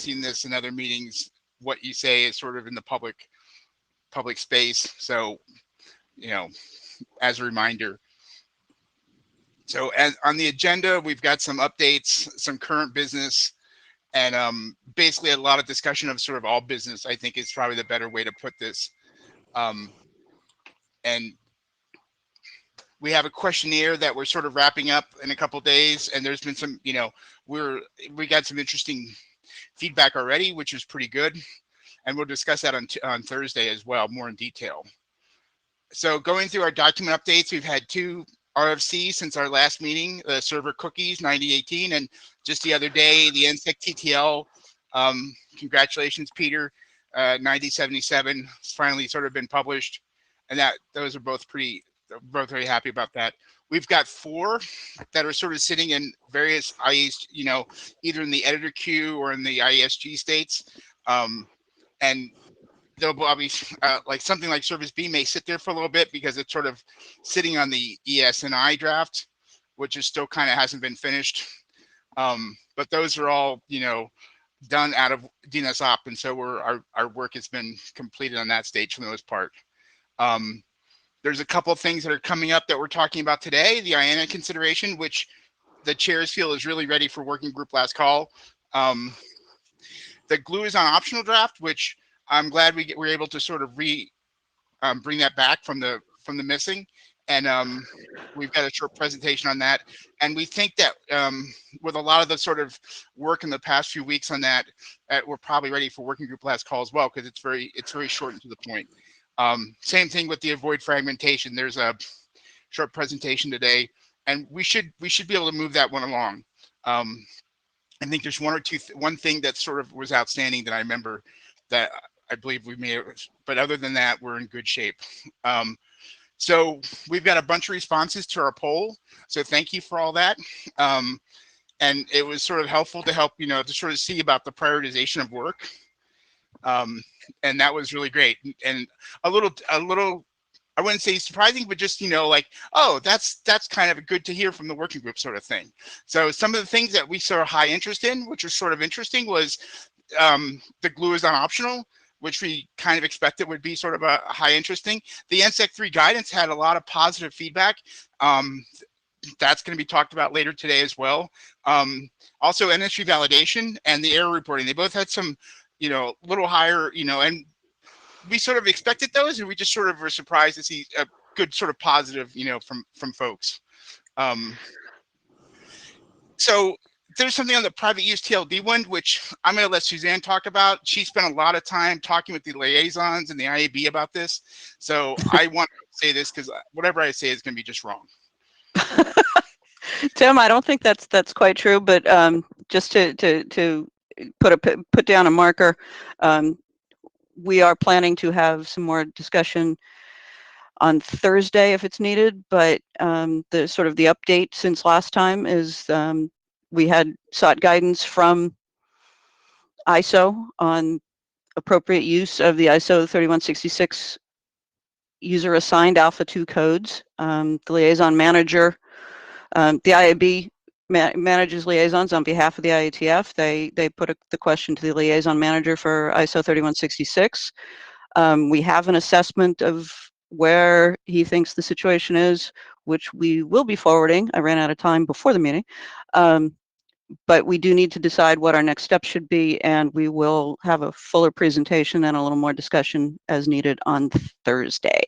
seen this in other meetings. What you say is sort of in the public space. So, as a reminder. So as on the agenda, we've got some updates, some current business, and basically a lot of discussion of sort of all business, I think is probably the better way to put this. And we have a questionnaire that we're sort of wrapping up in a couple days, and there's been some, we got some interesting feedback already, which is pretty good, and we'll discuss that on Thursday as well, more in detail. So going through our document updates, we've had 2 RFCs since our last meeting, the server cookies 9018, and just the other day, the NSEC TTL. Congratulations, Peter, 9077. It's finally sort of been published, and those are both very happy about that. We've got 4 that are sort of sitting in various IEs, either in the editor queue or in the IESG states, and they'll probably like something like Service B may sit there for a little bit because it's sort of sitting on the ESNI draft, which is still kind of hasn't been finished. But those are all, done out of Dnsop, and so our work has been completed on that stage for the most part. There's a couple of things that are coming up that we're talking about today. The IANA consideration, which the chairs feel is really ready for working group last call. The glue is on optional draft, which I'm glad we're able to sort of bring that back from the missing, and we've got a short presentation on that. And we think that with a lot of the sort of work in the past few weeks on that, we're probably ready for working group last call as well, because it's very short and to the point. Same thing with the avoid fragmentation. There's a short presentation today, and we should be able to move that one along. I think there's one thing that sort of was outstanding that I remember that I believe we may have, but other than that, we're in good shape. So we've got a bunch of responses to our poll. So thank you for all that. And it was sort of helpful to help, to sort of see about the prioritization of work. And that was really great. And a little, I wouldn't say surprising, but just, like, oh, that's kind of good to hear from the working group sort of thing. So some of the things that we saw high interest in, which was sort of interesting, was the glue is on optional, which we kind of expected would be sort of a high interesting. The NSEC 3 guidance had a lot of positive feedback. That's going to be talked about later today as well. Also industry validation and the error reporting, they both had some, little higher, and we sort of expected those, and we just sort of were surprised to see a good sort of positive, from folks. So there's something on the private use TLD one, which I'm going to let Suzanne talk about. She spent a lot of time talking with the liaisons and the IAB about this. So I want to say this because whatever I say is going to be just wrong. Tim, I don't think that's quite true, but just to put down a marker, we are planning to have some more discussion on Thursday if it's needed, but the sort of the update since last time is we had sought guidance from ISO on appropriate use of the ISO 3166 user assigned alpha 2 codes. The liaison manager, the IAB manages liaisons on behalf of the IETF. They put the question to the liaison manager for ISO 3166. We have an assessment of where he thinks the situation is, which we will be forwarding. I ran out of time before the meeting. But we do need to decide what our next steps should be, and we will have a fuller presentation and a little more discussion as needed on Thursday.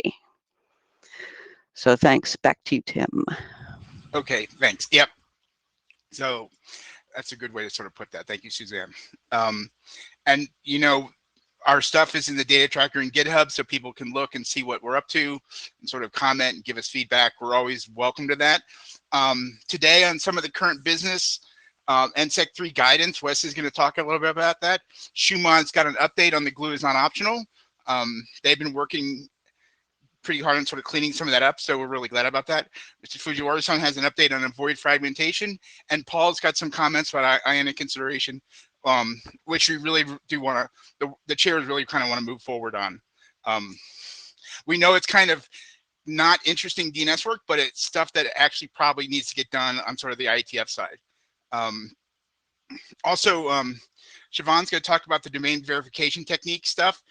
So thanks. Back to you, Tim. Okay, thanks. Yep. So that's a good way to sort of put that. Thank you, Suzanne. And, our stuff is in the data tracker in GitHub, so people can look and see what we're up to and sort of comment and give us feedback. We're always welcome to that. Today on some of the current business, NSEC 3 guidance, Wes is going to talk a little bit about that. Schumann's got an update on the glue is not optional. They've been working pretty hard on sort of cleaning some of that up, so we're really glad about that. Mr. Fujiwara-san has an update on avoid fragmentation, and Paul's got some comments about IANA consideration, which we really do want to, the chairs really kind of want to move forward on. We know it's kind of not interesting DNS work, but it's stuff that actually probably needs to get done on sort of the IETF side. Also, Siobhan's going to talk about the domain verification technique stuff.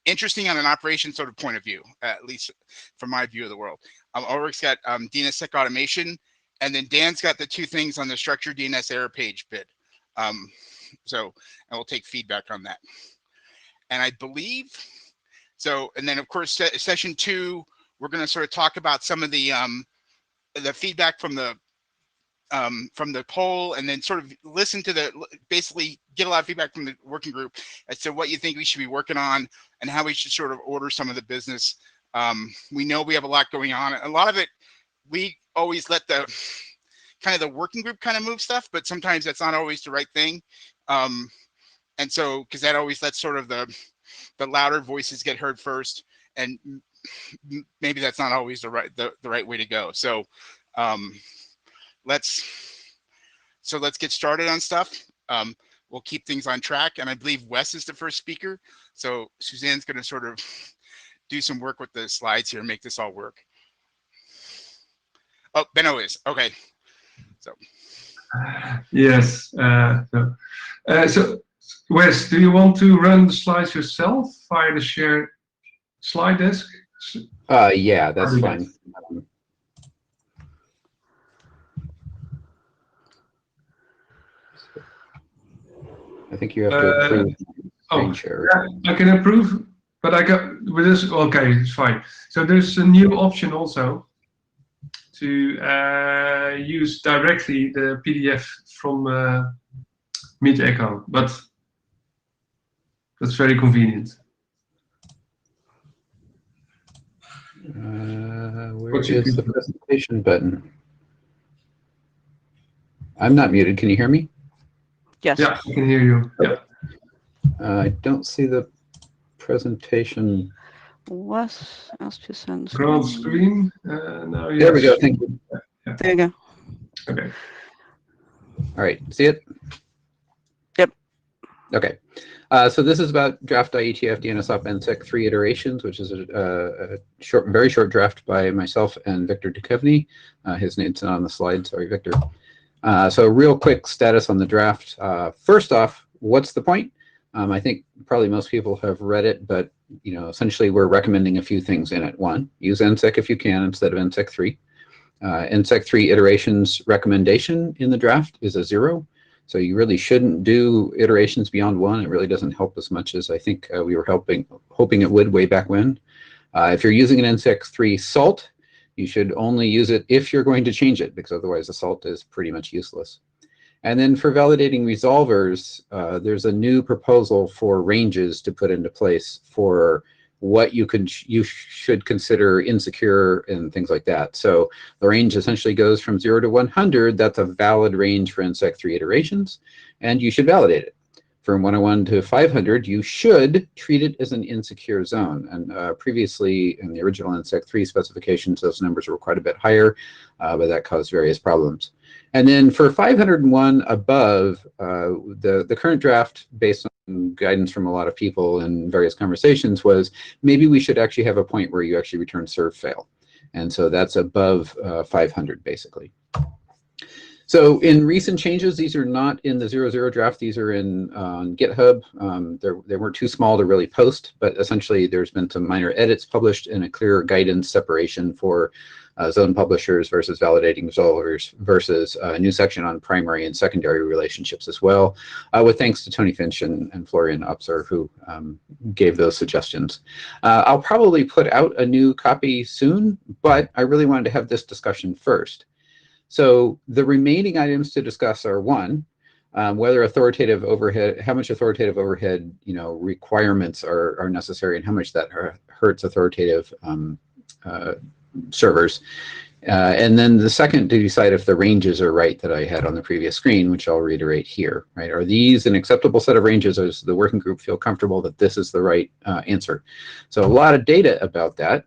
Interesting on an operation sort of point of view, at least from my view of the world. Ulrich's got DNSSEC automation, and then Dan's got the two things on the structured DNS error page bit. And we'll take feedback on that. And I believe, and then of course, session 2, we're going to sort of talk about some of the feedback from the poll, and then sort of listen to basically get a lot of feedback from the working group as to what you think we should be working on and how we should sort of order some of the business. We know we have a lot going on. A lot of it, we always let the working group kind of move stuff, but sometimes that's not always the right thing. And so, because that always lets sort of the louder voices get heard first, and maybe that's not always the right way to go. So let's get started on stuff. We'll keep things on track, and I believe Wes is the first speaker. So Suzanne's going to sort of do some work with the slides here and make this all work. Oh, Benno is okay. So yes. So Wes, do you want to run the slides yourself via the shared slide desk? Yeah, that's fine. I think you have to approve screen share. Yeah, I can approve, but I got with this. Okay, it's fine. So there's a new option also to use directly the PDF from Meet Echo, but that's very convenient. Where is the presentation button? I'm not muted. Can you hear me? Yes. Yeah, I can hear you. Yeah. I don't see the presentation. Wes asked to send Grant screen. Now, yes. There we go. Thank you. Yeah. There you go. Okay. All right. See it? Yep. Okay. So this is about draft IETF Dnsop NSEC 3 iterations, which is a very short draft by myself and Victor Duchovny. His name's not on the slide. Sorry, Victor. So real quick status on the draft. First off, what's the point? I think probably most people have read it, but essentially we're recommending a few things in it. One, use NSEC if you can instead of NSEC 3. NSEC 3 iterations recommendation in the draft is a 0. So you really shouldn't do iterations beyond 1. It really doesn't help as much as I think we were hoping it would way back when. If you're using an NSEC 3 salt, you should only use it if you're going to change it, because otherwise the salt is pretty much useless. And then for validating resolvers, there's a new proposal for ranges to put into place for what you should consider insecure and things like that. So the range essentially goes from 0 to 100. That's a valid range for NSEC 3 iterations, and you should validate it. From 101 to 500, you should treat it as an insecure zone. And previously, in the original NSEC 3 specifications, those numbers were quite a bit higher, but that caused various problems. And then for 501 above, the current draft, based on guidance from a lot of people in various conversations, was maybe we should actually have a point where you actually return serve fail. And so that's above 500, basically. So in recent changes, these are not in the 0.0 draft. These are in on GitHub. They weren't too small to really post, but essentially there's been some minor edits published and a clearer guidance separation for zone publishers versus validating resolvers versus a new section on primary and secondary relationships as well, with thanks to Tony Finch and Florian Upser, who gave those suggestions. I'll probably put out a new copy soon, but I really wanted to have this discussion first. So the remaining items to discuss are, one, whether authoritative overhead, how much authoritative overhead requirements are necessary, and how much that hurts authoritative servers. And then the second, to decide if the ranges are right that I had on the previous screen, which I'll reiterate here. Right? Are these an acceptable set of ranges? Or does the working group feel comfortable that this is the right answer? So a lot of data about that.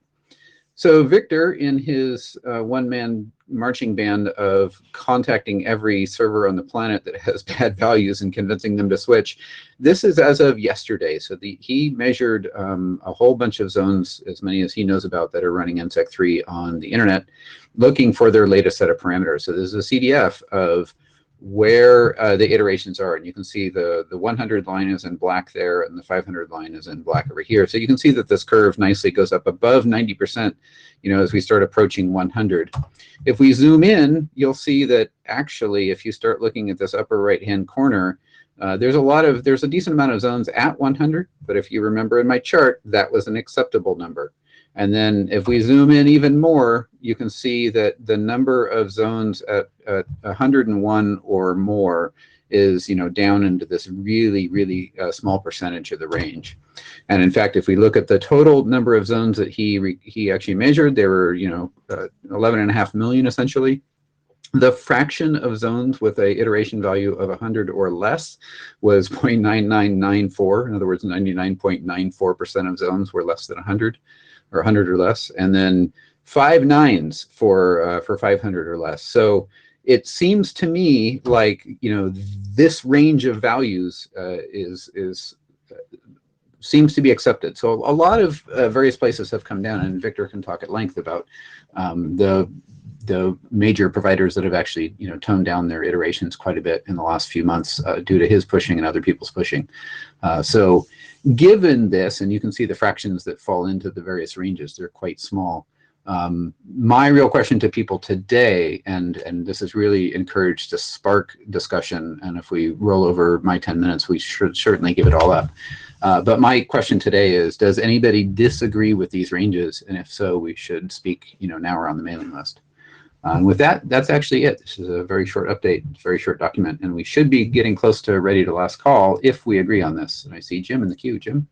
So Victor, in his one-man marching band of contacting every server on the planet that has bad values and convincing them to switch, this is as of yesterday. So he measured a whole bunch of zones, as many as he knows about, that are running NSEC 3 on the internet, looking for their latest set of parameters. So there's a CDF of where the iterations are. And you can see the 100 line is in black there, and the 500 line is in black over here. So you can see that this curve nicely goes up above 90%, as we start approaching 100. If we zoom in, you'll see that actually, if you start looking at this upper right-hand corner, there's a decent amount of zones at 100, but if you remember in my chart, that was an acceptable number. And then if we zoom in even more, you can see that the number of zones at 101 or more is, down into this really, really small percentage of the range. And in fact, if we look at the total number of zones that he actually measured, there were, 11.5 million essentially. The fraction of zones with a iteration value of 100 or less was 0.9994. In other words, 99.94% of zones were less than 100. Or 100 or less, and then 5 nines for 500 or less. So it seems to me like this range of values seems to be accepted. So a lot of various places have come down, and Victor can talk at length about the major providers that have actually toned down their iterations quite a bit in the last few months due to his pushing and other people's pushing. So given this, and you can see the fractions that fall into the various ranges, they're quite small. My real question to people today, and this is really encouraged to spark discussion, and if we roll over my 10 minutes, we should certainly give it all up. But my question today is, does anybody disagree with these ranges? And if so, we should speak, now we're on the mailing list. And with that, that's actually it. This is a very short update, very short document, and we should be getting close to ready to last call if we agree on this. And I see Jim in the queue. Jim?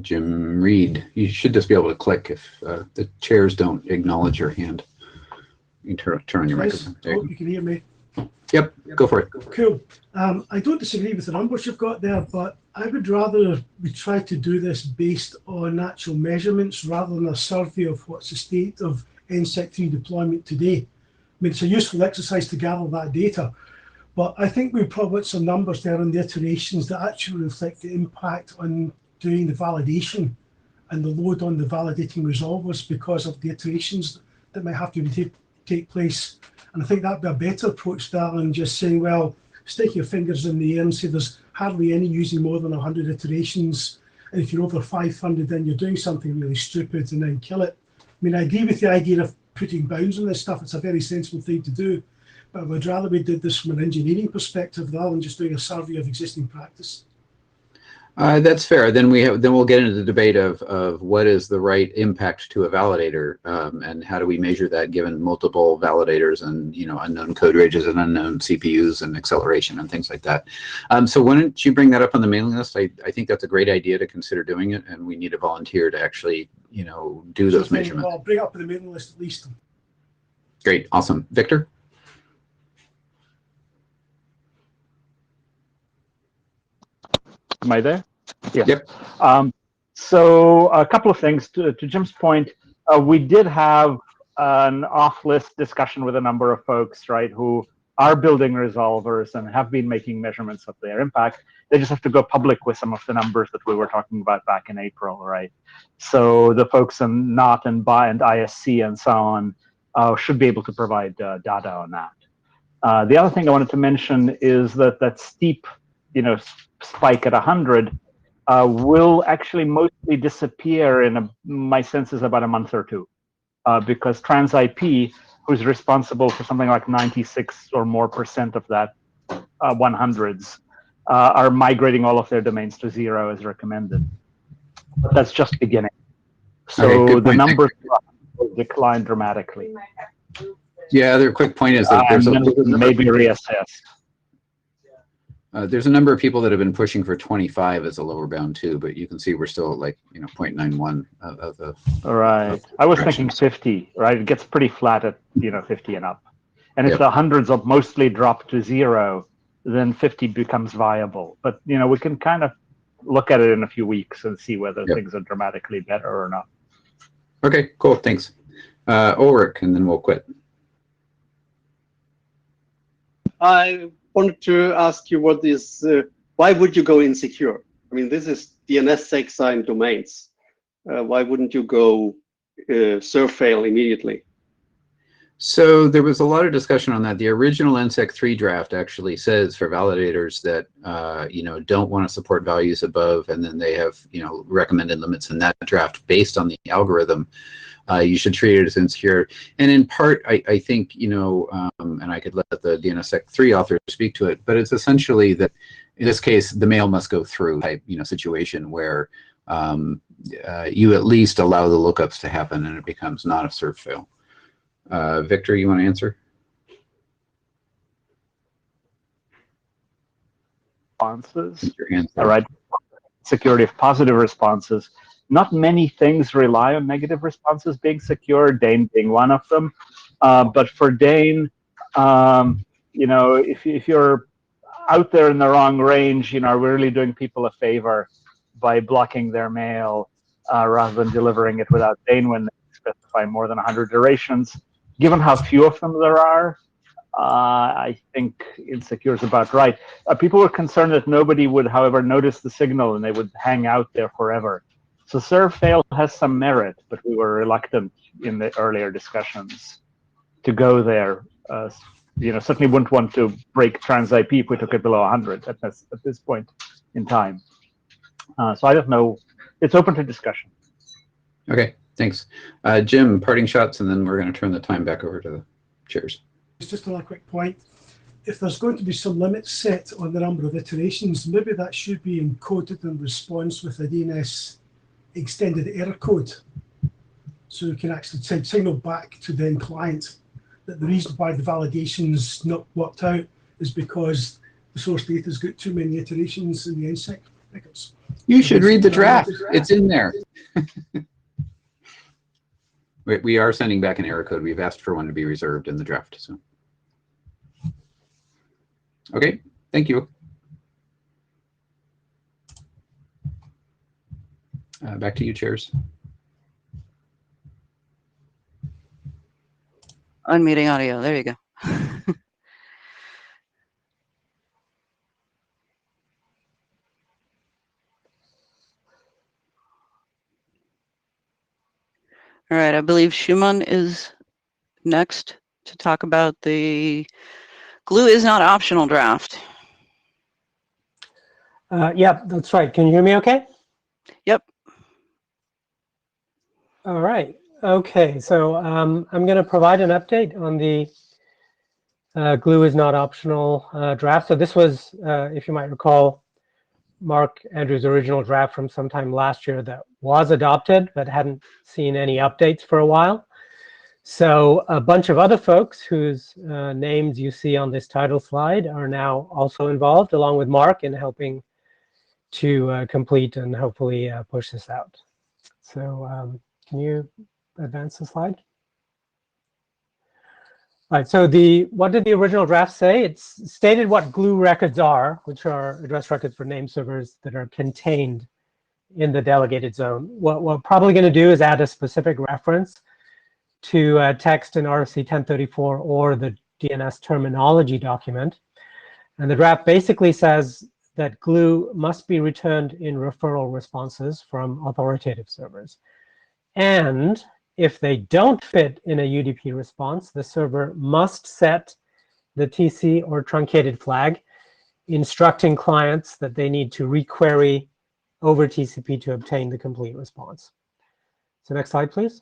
Jim Reed. You should just be able to click if the chairs don't acknowledge your hand. You can turn on your microphone. Oh, you can hear me. Yep, go for it. Cool. I don't disagree with the numbers you've got there, but I would rather we try to do this based on actual measurements rather than a survey of what's the state of NSEC 3 deployment today. I mean, it's a useful exercise to gather that data, but I think we probably put some numbers there on the iterations that actually reflect the impact on doing the validation and the load on the validating resolvers because of the iterations that might have to take place. And I think that'd be a better approach rather than just saying, well, stick your fingers in the air and say there's hardly any using more than 100 iterations. And if you're over 500, then you're doing something really stupid and then kill it. I mean, I agree with the idea of putting bounds on this stuff. It's a very sensible thing to do. But I would rather we did this from an engineering perspective rather than just doing a survey of existing practice. That's fair. Then we'll get into the debate of what is the right impact to a validator, and how do we measure that given multiple validators and unknown code ranges and unknown CPUs and acceleration and things like that. So why don't you bring that up on the mailing list? I think that's a great idea to consider doing it, and we need a volunteer to actually do those measurements. Well, bring up on the mailing list at least. Great, awesome, Victor. Am I there? Yes. Yep. So a couple of things. To Jim's point, we did have an off-list discussion with a number of folks, right, who are building resolvers and have been making measurements of their impact. They just have to go public with some of the numbers that we were talking about back in April, right? So the folks in NOT and BI and ISC and so on should be able to provide data on that. The other thing I wanted to mention is that steep, spike at 100 will actually mostly disappear in my sense is about a month or two, because TransIP, who's responsible for something like 96 or more % of that 100s, are migrating all of their domains to 0 as recommended. But that's just beginning. So okay, the numbers will decline dramatically. Yeah, the quick point is that there's maybe reassess. There's a number of people that have been pushing for 25 as a lower bound too, but you can see we're still at like 0.91 of the. All right, I was thinking 50. Right, it gets pretty flat at 50 and up, and if the hundreds are mostly drop to 0, then 50 becomes viable. But we can kind of look at it in a few weeks and see whether things are dramatically better or not. Okay, cool, thanks. Ulrich, and then we'll quit. I wanted to ask you why would you go insecure? I mean, this is DNS seg sign domains. Why wouldn't you go serve fail immediately? So there was a lot of discussion on that. The original NSEC 3 draft actually says for validators that don't want to support values above, and then they have recommended limits in that draft based on the algorithm. You should treat it as insecure. And in part, I think and I could let the DNSSEC 3 author speak to it, but it's essentially that in this case the mail must go through type situation where you at least allow the lookups to happen and it becomes not a serve fail. Victor, you want to answer? Responses. All right. Security of positive responses. Not many things rely on negative responses being secure, Dane being one of them. But for Dane, if you're out there in the wrong range, we're really doing people a favor by blocking their mail rather than delivering it without Dane when they specify more than 100 iterations. Given how few of them there are, I think insecure is about right. People were concerned that nobody would, however, notice the signal and they would hang out there forever. So serve fail has some merit, but we were reluctant in the earlier discussions to go there. Certainly wouldn't want to break trans IP if we took it below 100 at this point in time. So I don't know. It's open to discussion. Okay, thanks. Jim, parting shots, and then we're going to turn the time back over to the chairs. It's just another quick point. If there's going to be some limit set on the number of iterations, maybe that should be encoded in response with a DNS extended error code. So you can actually signal back to the end client that the reason why the validation's not worked out is because the source data's got too many iterations in the NSEC records. You should read the draft. It's in there. We are sending back an error code. We've asked for one to be reserved in the draft. So, okay, thank you. Back to you, chairs. Unmuting audio. There you go. All right, I believe Shuman is next to talk about the glue is not optional draft. Yeah, that's right. Can you hear me okay? Yep. All right. Okay, so I'm going to provide an update on the glue is not optional draft. So this was, if you might recall, Mark Andrews' original draft from sometime last year that was adopted but hadn't seen any updates for a while. So a bunch of other folks whose names you see on this title slide are now also involved, along with Mark, in helping to complete and hopefully push this out. So can you advance the slide? All right, so what did the original draft say? It's stated what glue records are, which are address records for name servers that are contained in the delegated zone. What we're probably going to do is add a specific reference to text in RFC 1034 or the DNS terminology document. And the draft basically says that glue must be returned in referral responses from authoritative servers. And if they don't fit in a UDP response, the server must set the TC or truncated flag, instructing clients that they need to requery over TCP to obtain the complete response. So next slide, please.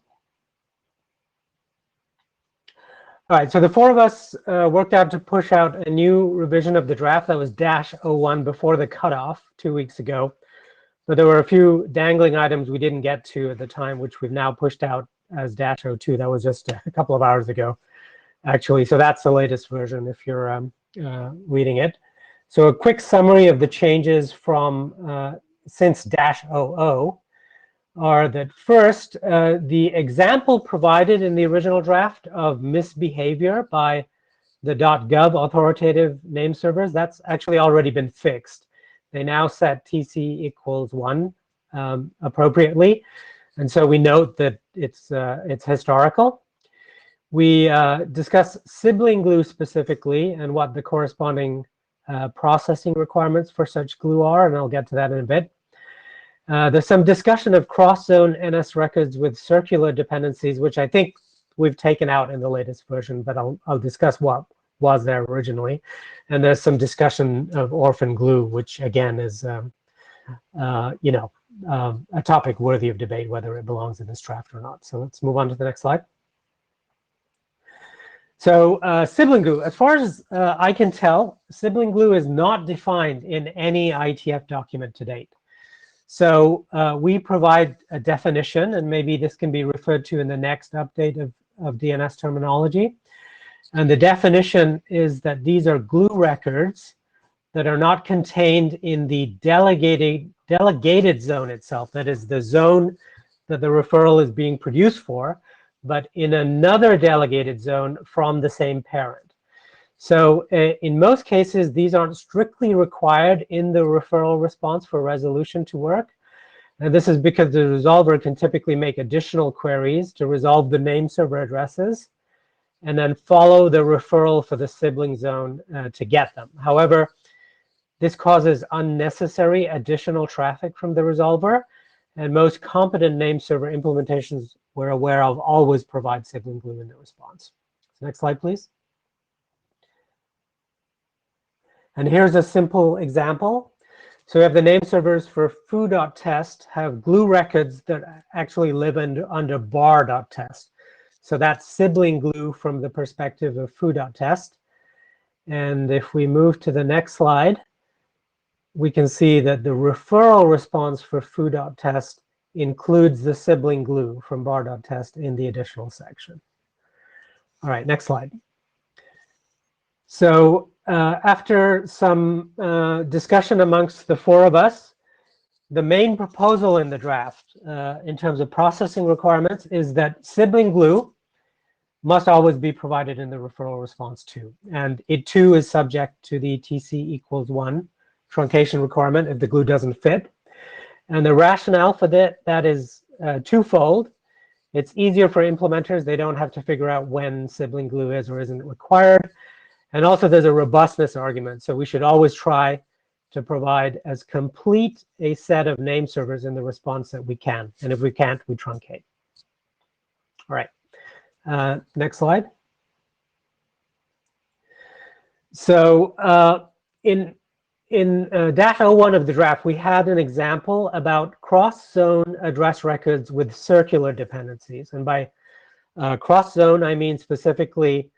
All right, so the four of us worked out to push out a new revision of the draft that was -01 before the cutoff 2 weeks ago. But there were a few dangling items we didn't get to at the time, which we've now pushed out as -02. That was just a couple of hours ago, actually. So that's the latest version if you're reading it. So a quick summary of the changes from since -00 are that first, the example provided in the original draft of misbehavior by the .gov authoritative name servers, that's actually already been fixed. They now set TC = 1 appropriately. And so we note that it's historical. We discuss sibling glue specifically and what the corresponding processing requirements for such glue are, and I'll get to that in a bit. There's some discussion of cross-zone NS records with circular dependencies, which I think we've taken out in the latest version, but I'll discuss what was there originally. And there's some discussion of orphan glue, which again is, you know, a topic worthy of debate, whether it belongs in this draft or not. So let's move on to the next slide. So sibling glue, as far as I can tell, sibling glue is not defined in any IETF document to date. So we provide a definition, and maybe this can be referred to in the next update of DNS terminology. And the definition is that these are glue records that are not contained in the delegated zone itself, that is the zone that the referral is being produced for, but in another delegated zone from the same parent. So in most cases, these aren't strictly required in the referral response for resolution to work. And this is because the resolver can typically make additional queries to resolve the name server addresses and then follow the referral for the sibling zone to get them. However, this causes unnecessary additional traffic from the resolver, and most competent name server implementations we're aware of always provide sibling glue in the response. Next slide, please. And here's a simple example. So we have the name servers for foo.test have glue records that actually live under bar.test. So that's sibling glue from the perspective of foo.test. And if we move to the next slide, we can see that the referral response for foo.test includes the sibling glue from bar.test in the additional section. All right, next slide. So after some discussion amongst the four of us, the main proposal in the draft in terms of processing requirements is that sibling glue must always be provided in the referral response too. And it too is subject to the TC=1 truncation requirement if the glue doesn't fit. And the rationale for that is twofold. It's easier for implementers. They don't have to figure out when sibling glue is or isn't required. And also there's a robustness argument. So we should always try to provide as complete a set of name servers in the response that we can. And if we can't, we truncate. All right, next slide. So in dash 01 of the draft, we had an example about cross-zone address records with circular dependencies. And by cross-zone, I mean specifically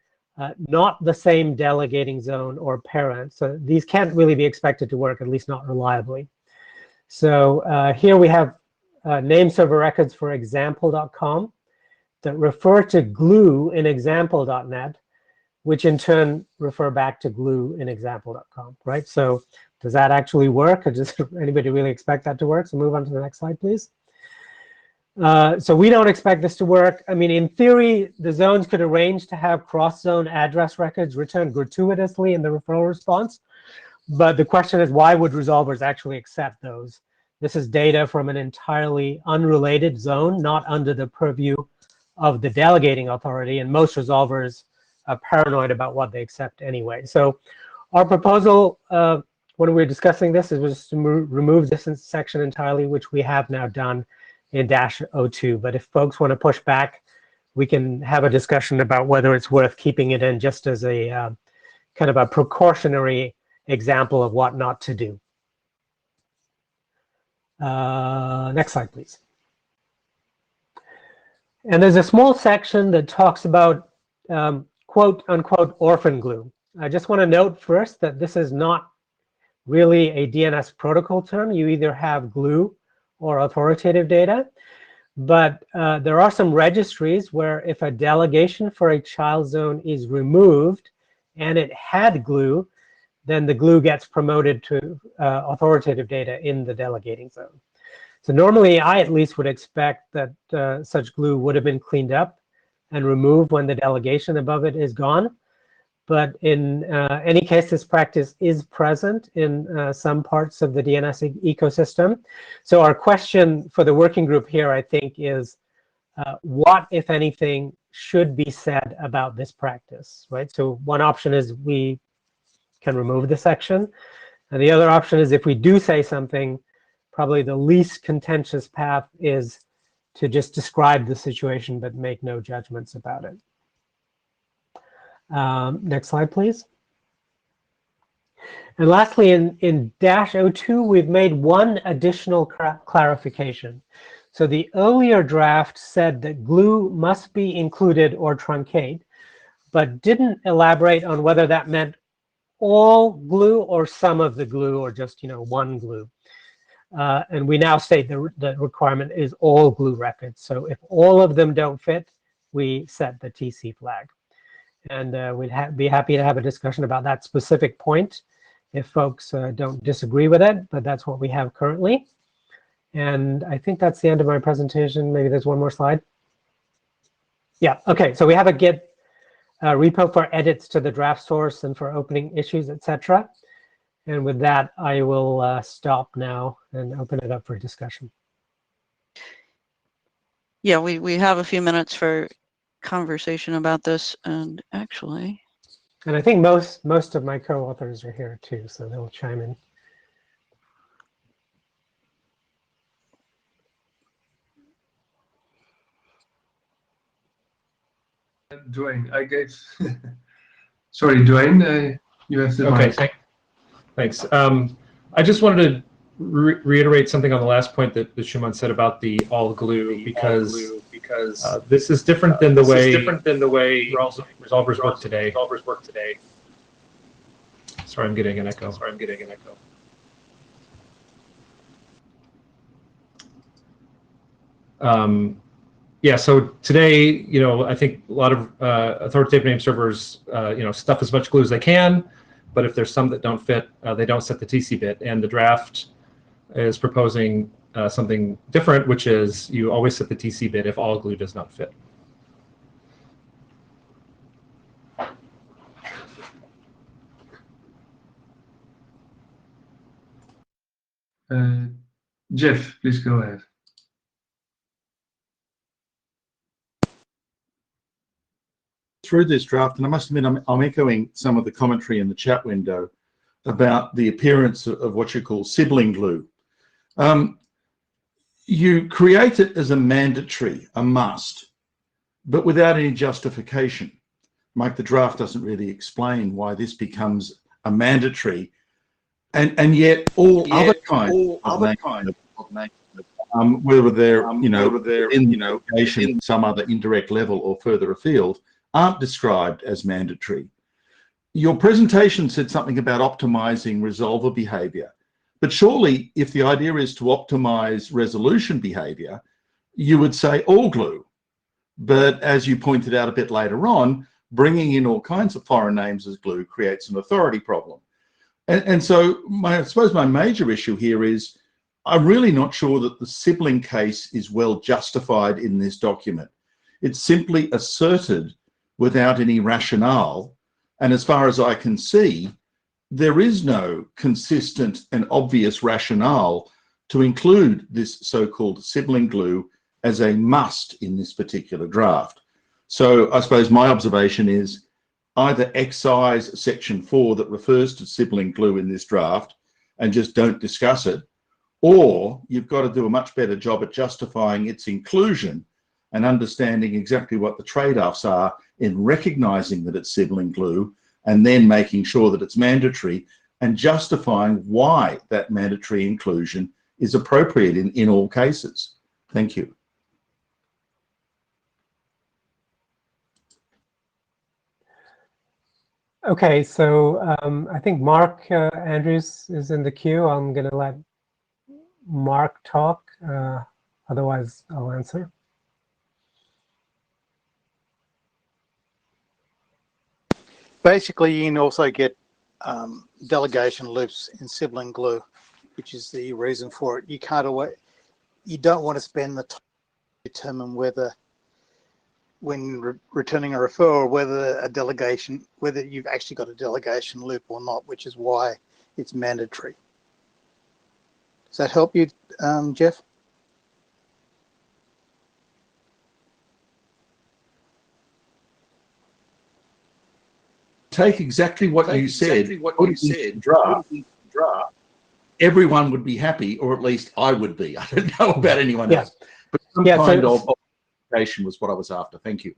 not the same delegating zone or parent. So these can't really be expected to work, at least not reliably. So here we have name server records for example.com that refer to glue in example.net, which in turn refer back to glue in example.com, right? So does that actually work? Or does anybody really expect that to work? So move on to the next slide, please. So we don't expect this to work. I mean, in theory, the zones could arrange to have cross-zone address records returned gratuitously in the referral response. But the question is, why would resolvers actually accept those? This is data from an entirely unrelated zone, not under the purview of the delegating authority. And most resolvers are paranoid about what they accept anyway. So our proposal when we were discussing this, was to remove this section entirely, which we have now done in dash 02. But if folks want to push back, we can have a discussion about whether it's worth keeping it in just as a kind of a precautionary example of what not to do. Next slide, please. And there's a small section that talks about quote unquote orphan glue. I just want to note first that this is not really a DNS protocol term. You either have glue or authoritative data. But there are some registries where if a delegation for a child zone is removed and it had glue, then the glue gets promoted to authoritative data in the delegating zone. So normally, I at least would expect that such glue would have been cleaned up and removed when the delegation above it is gone. But in any case, this practice is present in some parts of the DNS ecosystem. So our question for the working group here, I think, is what, if anything, should be said about this practice, right? So one option is we can remove the section. And the other option is if we do say something, probably the least contentious path is to just describe the situation but make no judgments about it. Next slide, please. And lastly, in -02, we've made one additional clarification. So the earlier draft said that glue must be included or truncate, but didn't elaborate on whether that meant all glue or some of the glue or just, one glue. And we now state the requirement is all glue records. So if all of them don't fit, we set the TC flag. And we'd be happy to have a discussion about that specific point if folks don't disagree with it, but that's what we have currently. And I think that's the end of my presentation. Maybe there's one more slide. Yeah, okay, so we have a Git repo for edits to the draft source and for opening issues, etc. And with that, I will stop now and open it up for discussion. Yeah, we have a few minutes for conversation about this, and actually, And I think most of my co-authors are here too, so they'll chime in. Dwayne, I gave. Sorry, Dwayne, you have the Okay, mic. thanks. I just wanted to reiterate something on the last point that Shuman said about the all glue, because this is different than the way resolvers work today. Sorry, I'm getting an echo. Yeah, so today, I think a lot of authoritative name servers, stuff as much glue as they can, but if there's some that don't fit, they don't set the TC bit. And the draft is proposing something different, which is you always set the TC bit if all glue does not fit. Jeff, please go ahead. Through this draft, and I must admit I'm echoing some of the commentary in the chat window about the appearance of what you call sibling glue. You create it as a mandatory, a must, but without any justification. Mike, the draft doesn't really explain why this becomes a mandatory, and yet all other kinds of whether they're in some other indirect level or further afield, aren't described as mandatory. Your presentation said something about optimizing resolver behavior, but surely if the idea is to optimize resolution behavior, you would say all glue. But as you pointed out a bit later on, bringing in all kinds of foreign names as glue creates an authority problem. And so I suppose my major issue here is I'm really not sure that the sibling case is well justified in this document. It's simply asserted without any rationale. And as far as I can see, there is no consistent and obvious rationale to include this so-called sibling glue as a must in this particular draft. So I suppose my observation is either excise section 4 that refers to sibling glue in this draft and just don't discuss it, or you've got to do a much better job at justifying its inclusion and understanding exactly what the trade-offs are in recognizing that it's sibling glue and then making sure that it's mandatory and justifying why that mandatory inclusion is appropriate in all cases. Thank you. Okay, so I think Mark Andrews is in the queue. I'm going to let Mark talk. Otherwise, I'll answer. Basically, you can also get delegation loops in sibling glue, which is the reason for it. You don't want to spend the time to determine whether, when returning a referral, whether you've actually got a delegation loop or not, which is why it's mandatory. Does that help you, Jeff? Take exactly what you said, draft, everyone would be happy, or at least I would be. I don't know about anyone else. But some kind of optimization was what I was after. Thank you.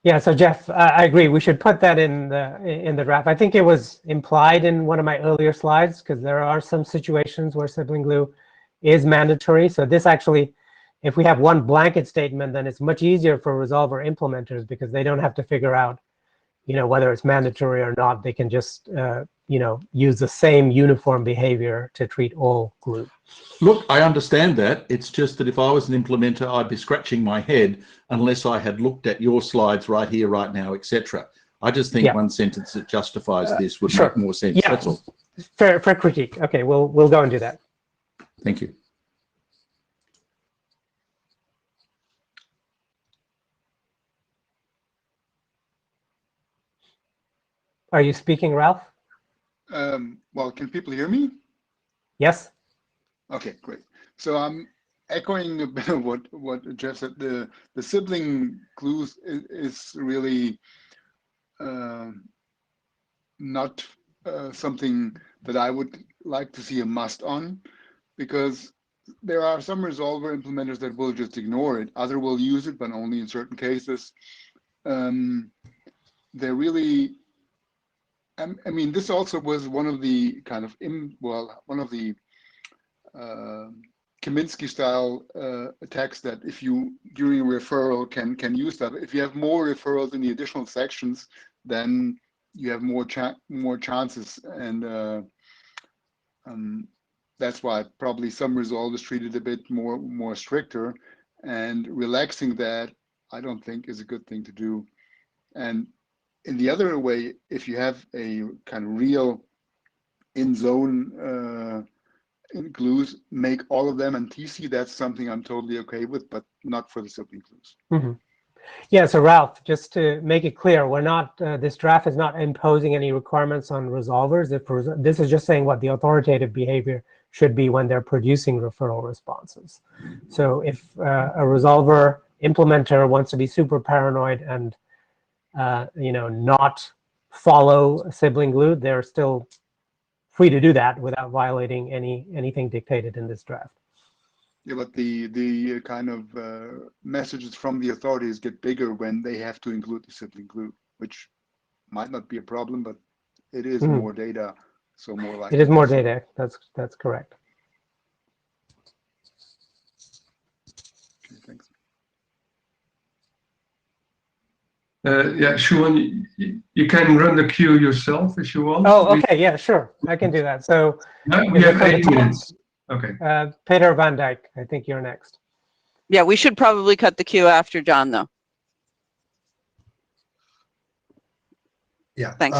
Yeah, so Jeff, I agree. We should put that in the draft. I think it was implied in one of my earlier slides because there are some situations where sibling glue is mandatory. So this actually, if we have one blanket statement, then it's much easier for resolver implementers because they don't have to figure out, whether it's mandatory or not. They can just, use the same uniform behavior to treat all glue. Look, I understand that. It's just that if I was an implementer, I'd be scratching my head unless I had looked at your slides right here, right now, etc. I just think one sentence that justifies this would make more sense. Yeah. That's all. Fair critique. Okay, we'll go and do that. Thank you. Are you speaking, Ralph? Well, can people hear me? Yes. Okay, great. So I'm echoing a bit of what Jeff said. The sibling glue is really not something that I would like to see a must on, because there are some resolver implementers that will just ignore it. Other will use it, but only in certain cases. They're really, I mean, this also was one of the kind of one of the Kaminsky style attacks that if you during a referral can use that. If you have more referrals in the additional sections, then you have more chances, and that's why probably some resolvers treated a bit more stricter, and relaxing that I don't think is a good thing to do. And in the other way, if you have a kind of real in-zone glues, make all of them and TC, that's something I'm totally okay with, but not for the sibling glues. Mm-hmm. Yeah, so Ralph, just to make it clear, we're not, this draft is not imposing any requirements on resolvers. This is just saying what the authoritative behavior should be when they're producing referral responses. So if a resolver implementer wants to be super paranoid and not follow sibling glue, they're still free to do that without violating anything dictated in this draft. Yeah, but the kind of messages from the authorities get bigger when they have to include the sibling glue, which might not be a problem, but it is more data, so more likely. It is more data. That's correct. Okay, thanks. Yeah, Sean, you can run the queue yourself if you want. Oh, okay, yeah, sure, I can do that. So we have 8 minutes. Okay. Peter Van Dyke, I think you're next. Yeah, we should probably cut the queue after John, though. Yeah. Thanks.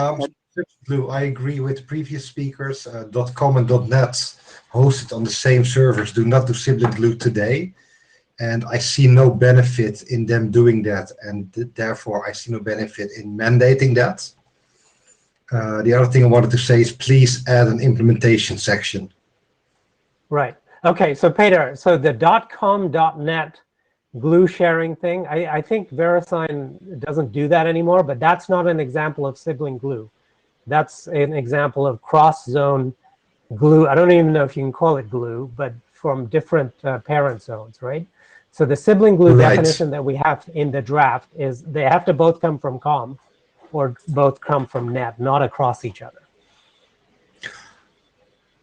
Glue, I agree with previous speakers. .com and .net hosted on the same servers do not do sibling glue today. And I see no benefit in them doing that. And therefore, I see no benefit in mandating that. The other thing I wanted to say is please add an implementation section. Right. Okay, so Peter, so the .com, .net glue sharing thing, I think VeriSign doesn't do that anymore, but that's not an example of sibling glue. That's an example of cross-zone glue. I don't even know if you can call it glue, but from different parent zones, right? So the sibling glue definition that we have in the draft is they have to both come from COM or both come from net, not across each other.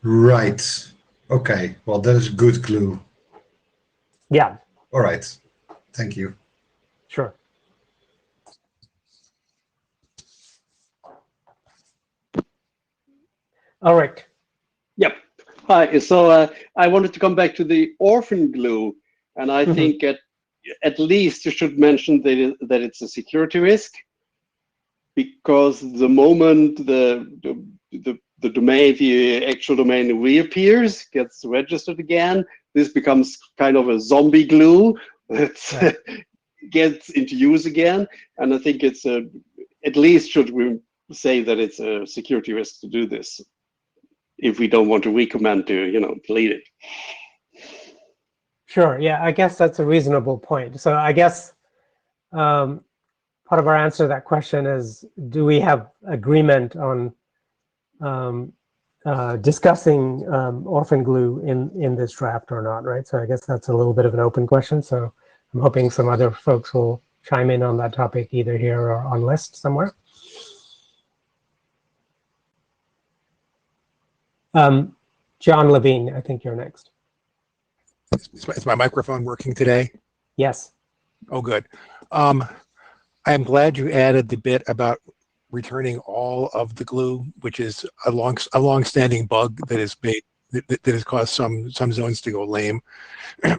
Right. Okay. Well, that is good glue. Yeah. All right. Thank you. Sure. Ulrich. Yep. Hi. So I wanted to come back to the orphan glue, and I think at least you should mention that it's a security risk, because the moment the domain, the actual domain reappears, gets registered again, this becomes kind of a zombie glue that gets into use again. And I think it's at least should we say that it's a security risk to do this, if we don't want to recommend to delete it. Sure. Yeah, I guess that's a reasonable point. So I guess part of our answer to that question is, do we have agreement on discussing orphan glue in this draft or not, right? So I guess that's a little bit of an open question. So I'm hoping some other folks will chime in on that topic either here or on list somewhere. John Levine, I think you're next. Is my microphone working today? Yes. Oh, good. I am glad you added the bit about returning all of the glue, which is a long-standing bug that has caused some zones to go lame.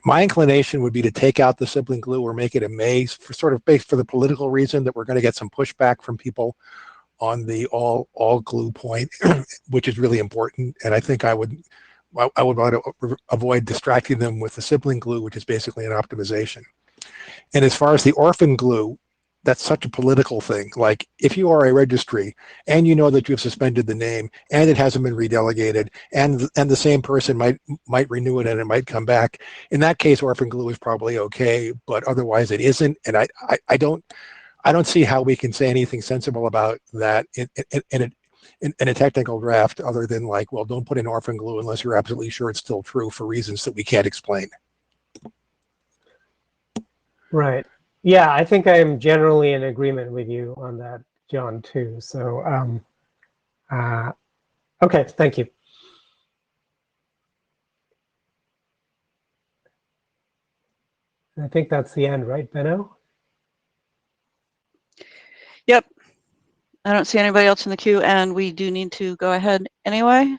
My inclination would be to take out the sibling glue or make it a maze for sort of based for the political reason that we're going to get some pushback from people on the all glue point, which is really important. And I think I would want to avoid distracting them with the sibling glue, which is basically an optimization. And as far as the orphan glue, that's such a political thing. Like if you are a registry and you know that you've suspended the name and it hasn't been redelegated and the same person might renew it and it might come back, in that case, orphan glue is probably okay, but otherwise it isn't. And I don't see how we can say anything sensible about that in a technical draft other than like, well, don't put in orphan glue unless you're absolutely sure it's still true for reasons that we can't explain. Right. Yeah, I think I am generally in agreement with you on that, John, too. So, okay, thank you. I think that's the end, right, Benno? Yep. I don't see anybody else in the queue, and we do need to go ahead anyway.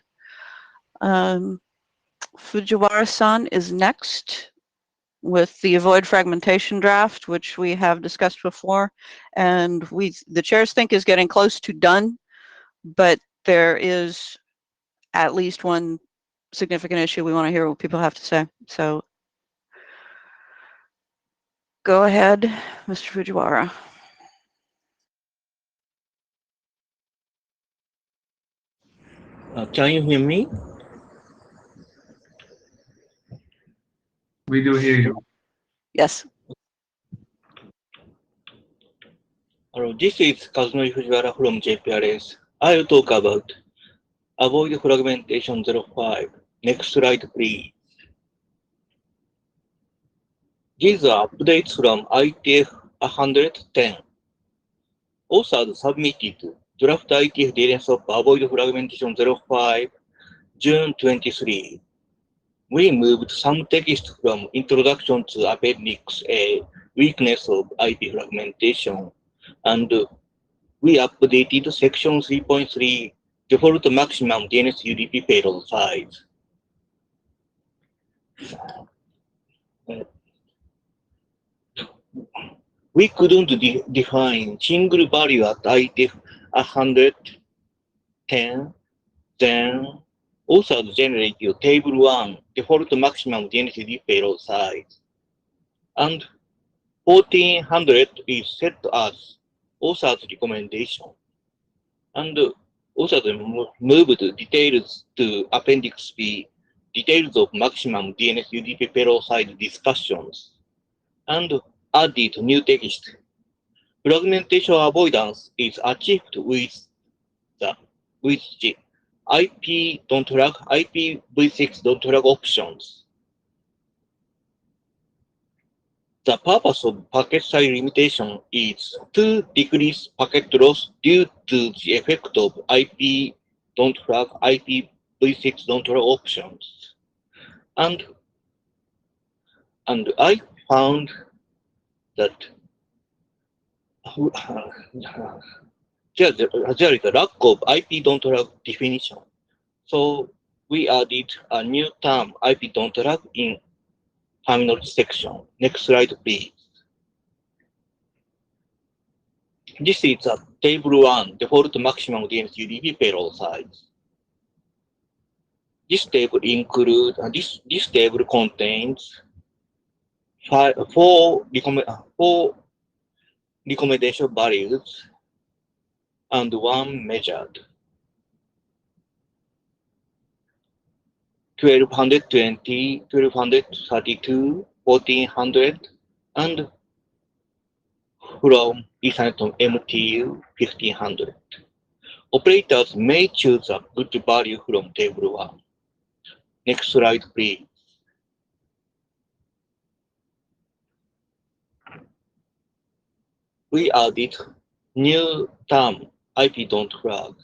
Fujiwara-san is next with the avoid fragmentation draft, which we have discussed before, and the chairs think is getting close to done, but there is at least one significant issue. We want to hear what people have to say. So go ahead, Mr. Fujiwara. Can you hear me? We do hear you. Yes. Hello, this is Kazunori Fujiwara from JPRS. I will talk about avoid fragmentation 05. Next slide, please. These are updates from IETF 110. Authors submitted draft IETF Dnsop avoid fragmentation 05, June 23. We moved some text from Introduction to Appendix A, Weakness of IP Fragmentation, and we updated Section 3.3, Default Maximum DNS UDP Payload Size. We couldn't define single value at IETF 110, then authors generated Table 1, Default Maximum DNS Payload Size. And 1400 is set as author's recommendation. And authors moved details to Appendix B, details of maximum DNS UDP payload size discussions, and added new text. Fragmentation avoidance is achieved with the IP.lag, IPv6.lag options. The purpose of packet size limitation is to decrease packet loss due to the effect of IP.flag, IPv6.flag options. And I found that there is a lack of IP.flag definition. So we added a new term, IP.flag, in terminology section. Next slide, please. This is a table 1, default maximum DNS UDP payload size. This table includes, this table contains four recommendation values and one measured. 1220, 1232, 1400, and from Ethernet on MTU 1500. Operators may choose a good value from table 1. Next slide, please. We added new term IP don't flag.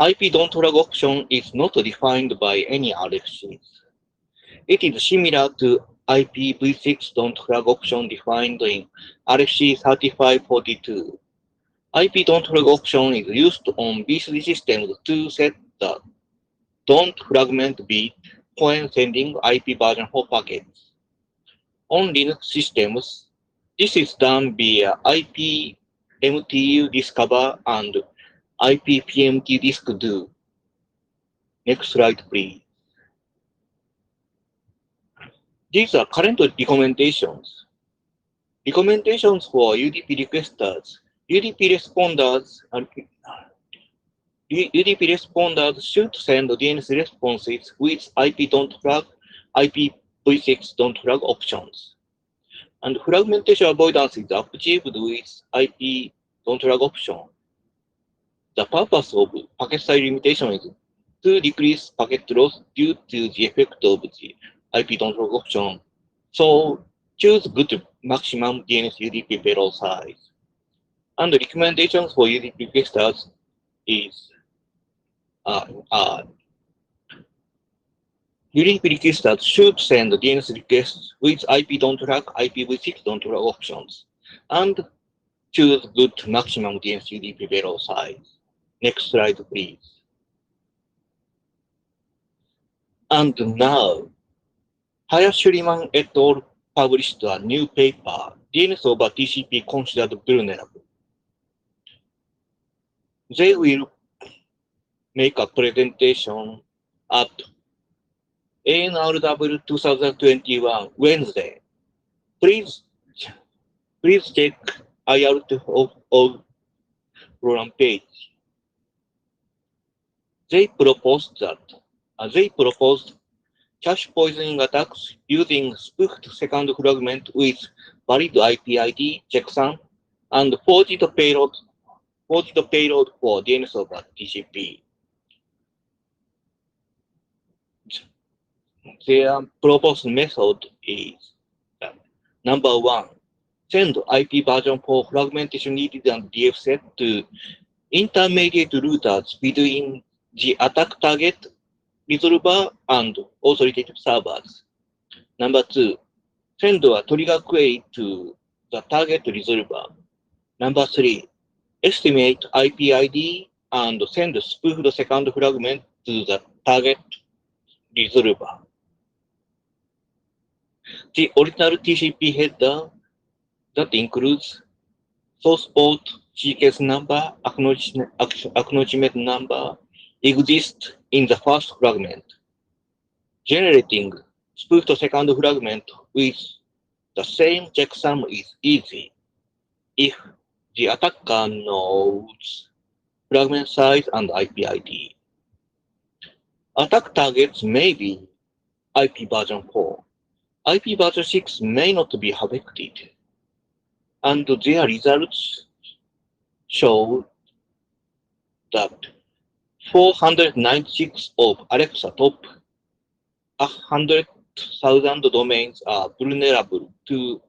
IP don't flag option is not defined by any RFCs. It is similar to IPv6 don't flag option defined in RFC 3542. IP don't flag option is used on B3 systems to set the don't fragment bit when sending IP version 4 packets. On Linux systems, this is done via IP MTU discover and IP PMT disk do. Next slide, please. These are current recommendations. Recommendations for UDP requesters. UDP responders should send DNS responses with IP don't flag, IPv6 don't flag options. And fragmentation avoidance is achieved with IP don't flag option. The purpose of packet size limitation is to decrease packet loss due to the effect of the IP don't flag option. So choose good maximum DNS UDP payload size. And the recommendations for UDP requesters is UDP requesters should send DNS requests with IP don't flag, IPv6 don't flag options, and choose good maximum DNS UDP payload size. Next slide, please. And now, Hayashi-Shuriman et al. Published a new paper, DNS over TCP considered vulnerable. They will make a presentation at ANRW 2021 Wednesday. Please check IETF of program page. They proposed cache poisoning attacks using spoofed second fragment with valid IP ID checksum and forged payload for DNS over TCP. Their proposed method is number 1, send IP version 4 fragmentation needed and DF set to intermediate routers between the attack target resolver and authoritative servers. Number 2, send a trigger query to the target resolver. Number 3, estimate IP ID and send spoofed second fragment to the target resolver. The original TCP header that includes source port, CKS number, acknowledgement number exists in the first fragment. Generating spoofed second fragment with the same checksum is easy if the attacker knows fragment size and IP ID. Attack targets may be IP version 4. IP version 6 may not be affected, and their results show that 496 of Alexa top 100,000 domains are vulnerable to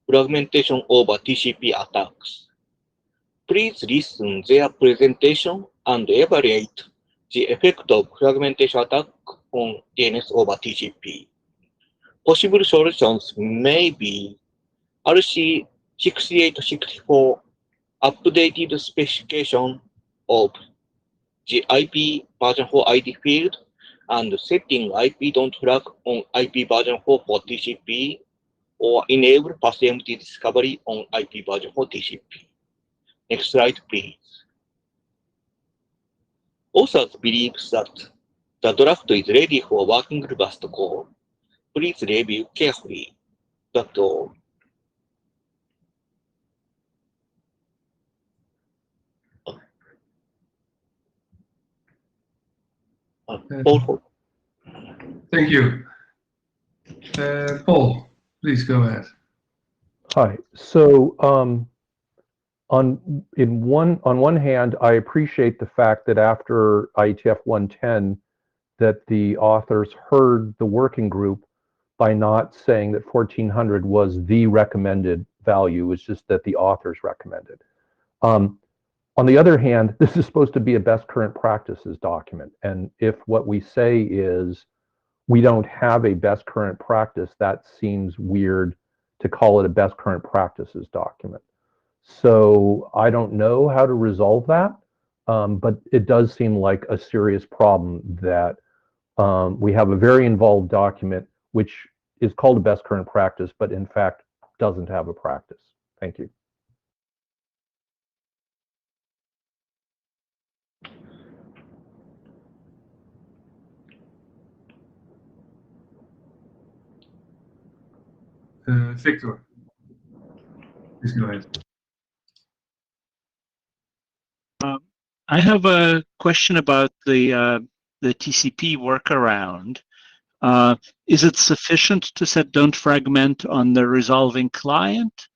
fragmentation over TCP attacks. Please listen their presentation and evaluate the effect of fragmentation attack on DNS over TCP. Possible solutions may be RC 6864 updated specification of the IP version 4 ID field and setting IP don't flag on IP version 4 for TCP or enable PassMT discovery on IP version 4 TCP. Next slide, please. Authors believe that the draft is ready for working robust code. Please review carefully. That's all. Paul. Thank you. Paul, please go ahead. Hi. So on one hand, I appreciate the fact that after IETF 110, that the authors heard the working group by not saying that 1400 was the recommended value. It's just that the authors recommended. On the other hand, this is supposed to be a best current practices document. And if what we say is we don't have a best current practice, that seems weird to call it a best current practices document. So I don't know how to resolve that, but it does seem like a serious problem that we have a very involved document which is called a best current practice, but in fact doesn't have a practice. Thank you. Victor, please go ahead. I have a question about the TCP workaround. Is it sufficient to set don't fragment on the resolving client?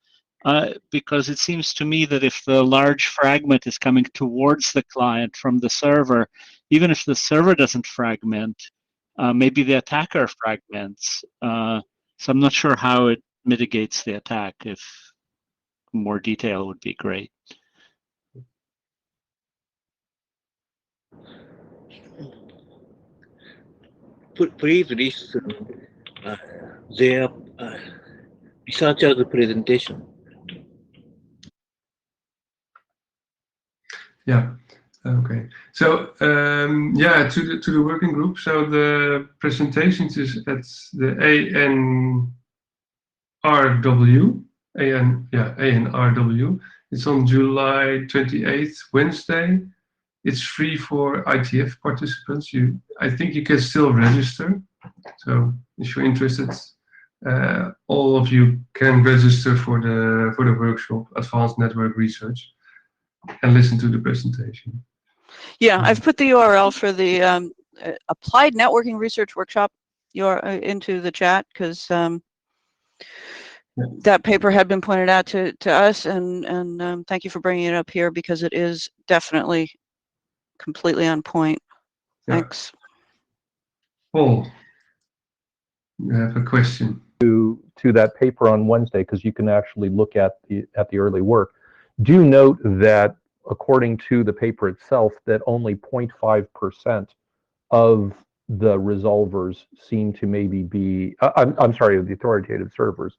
Because it seems to me that if the large fragment is coming towards the client from the server, even if the server doesn't fragment, maybe the attacker fragments. So I'm not sure how it mitigates the attack. If more detail would be great. Please listen their researcher's presentation. Yeah. Okay. So yeah, to the working group. So the presentations is at the ANRW. It's on July 28th, Wednesday. It's free for IETF participants. I think you can still register. So if you're interested, all of you can register for the workshop, Advanced Network Research, and listen to the presentation. Yeah, I've put the URL for the Applied Networking Research Workshop into the chat because that paper had been pointed out to us, and thank you for bringing it up here because it is definitely completely on point. Thanks. Paul, you have a question. To that paper on Wednesday, because you can actually look at the early work. Do note that according to the paper itself, that only 0.5% of the resolvers seem to maybe be, I'm sorry, the authoritative servers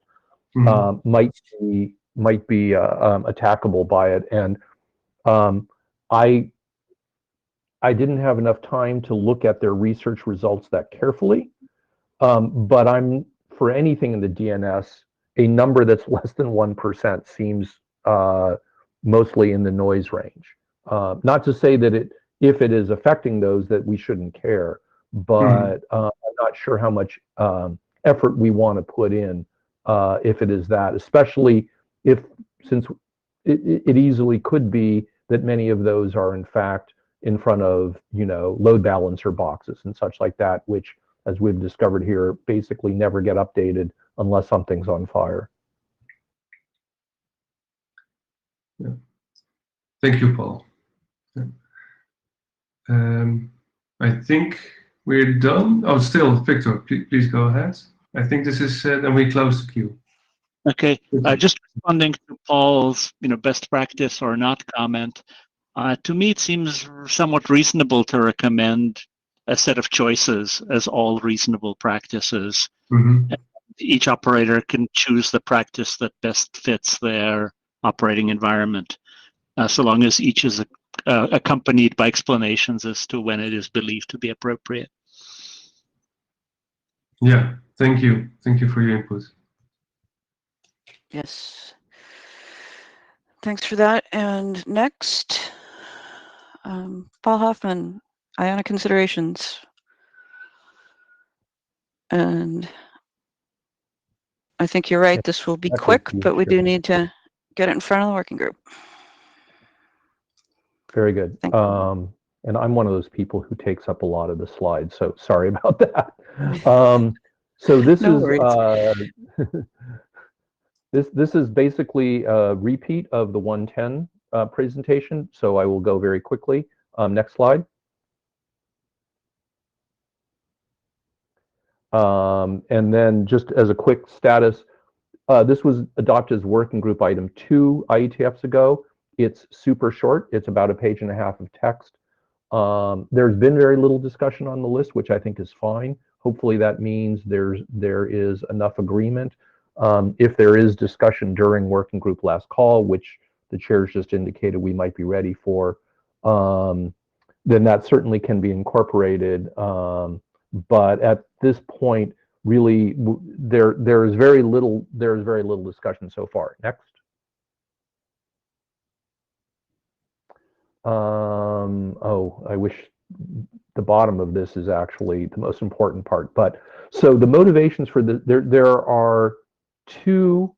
might be attackable by it. And I didn't have enough time to look at their research results that carefully, but for anything in the DNS, a number that's less than 1% seems mostly in the noise range. Not to say that if it is affecting those, that we shouldn't care, but I'm not sure how much effort we want to put in if it is that, especially since it easily could be that many of those are in fact in front of, load balancer boxes and such like that, which, as we've discovered here, basically never get updated unless something's on fire. Yeah. Thank you, Paul. Yeah. I think we're done. Oh, still, Victor, please go ahead. I think this is, then we close the queue. Okay, just responding to Paul's, best practice or not comment. To me, it seems somewhat reasonable to recommend a set of choices as all reasonable practices. And each operator can choose the practice that best fits their operating environment, so long as each is accompanied by explanations as to when it is believed to be appropriate. Yeah, thank you. Thank you for your input. Yes. Thanks for that. And next, Paul Hoffman, IONIC considerations. And I think you're right, this will be quick, but we do need to get it in front of the working group. Very good. And I'm one of those people who takes up a lot of the slides, so sorry about that. So this This is basically a repeat of the 110 presentation, so I will go very quickly. Next slide. And then just as a quick status, this was adopted as working group item 2 IETFs ago. It's super short. It's about 1.5 pages of text. There's been very little discussion on the list, which I think is fine. Hopefully that means there is enough agreement. If there is discussion during working group last call, which the chairs just indicated we might be ready for, then that certainly can be incorporated. But at this point, really, there is very little discussion so far. Next. Oh, I wish the bottom of this is actually the most important part. But so the motivations for the there are three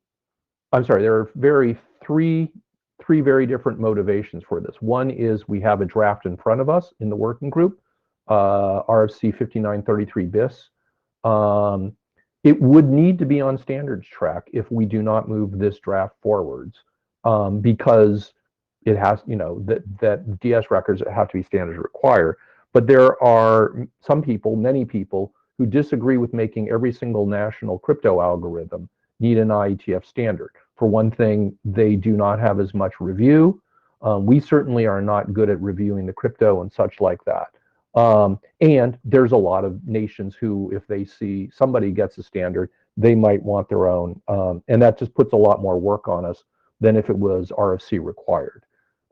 very different motivations for this. One is we have a draft in front of us in the working group, RFC 5933 bis. It would need to be on standards track if we do not move this draft forwards, because it has, that DS records have to be standards require. But there are some people, many people, who disagree with making every single national crypto algorithm need an IETF standard. For one thing, they do not have as much review. We certainly are not good at reviewing the crypto and such like that. And there's a lot of nations who, if they see somebody gets a standard, they might want their own. And that just puts a lot more work on us than if it was RFC required.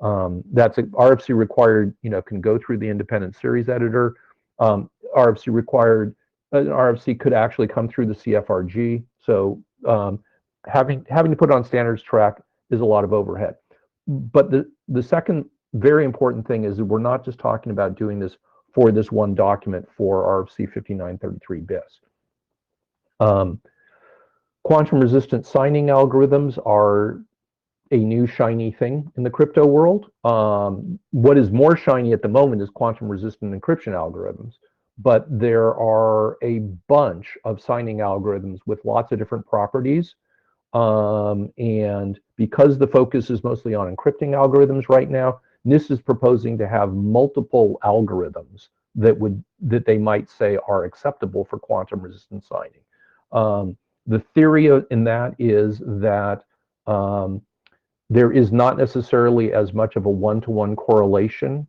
RFC required, can go through the independent series editor. RFC required, RFC could actually come through the CFRG. So having to put it on standards track is a lot of overhead. But the second very important thing is that we're not just talking about doing this for this one document for RFC 5933 bis. Quantum resistant signing algorithms are a new shiny thing in the crypto world. What is more shiny at the moment is quantum resistant encryption algorithms, but there are a bunch of signing algorithms with lots of different properties. And because the focus is mostly on encrypting algorithms right now, NIST is proposing to have multiple algorithms that they might say are acceptable for quantum resistant signing. The theory in that is that there is not necessarily as much of a one-to-one correlation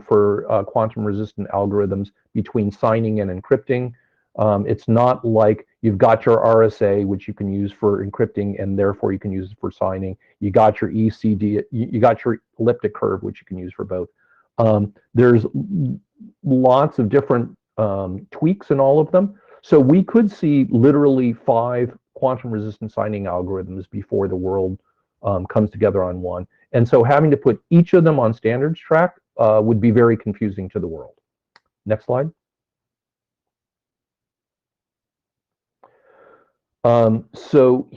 for quantum resistant algorithms between signing and encrypting. It's not like you've got your RSA, which you can use for encrypting, and therefore you can use it for signing. You got your ECD, you got your elliptic curve, which you can use for both. There's lots of different tweaks in all of them. So we could see literally 5 quantum resistant signing algorithms before the world comes together on one. And so having to put each of them on standards track would be very confusing to the world. Next slide. So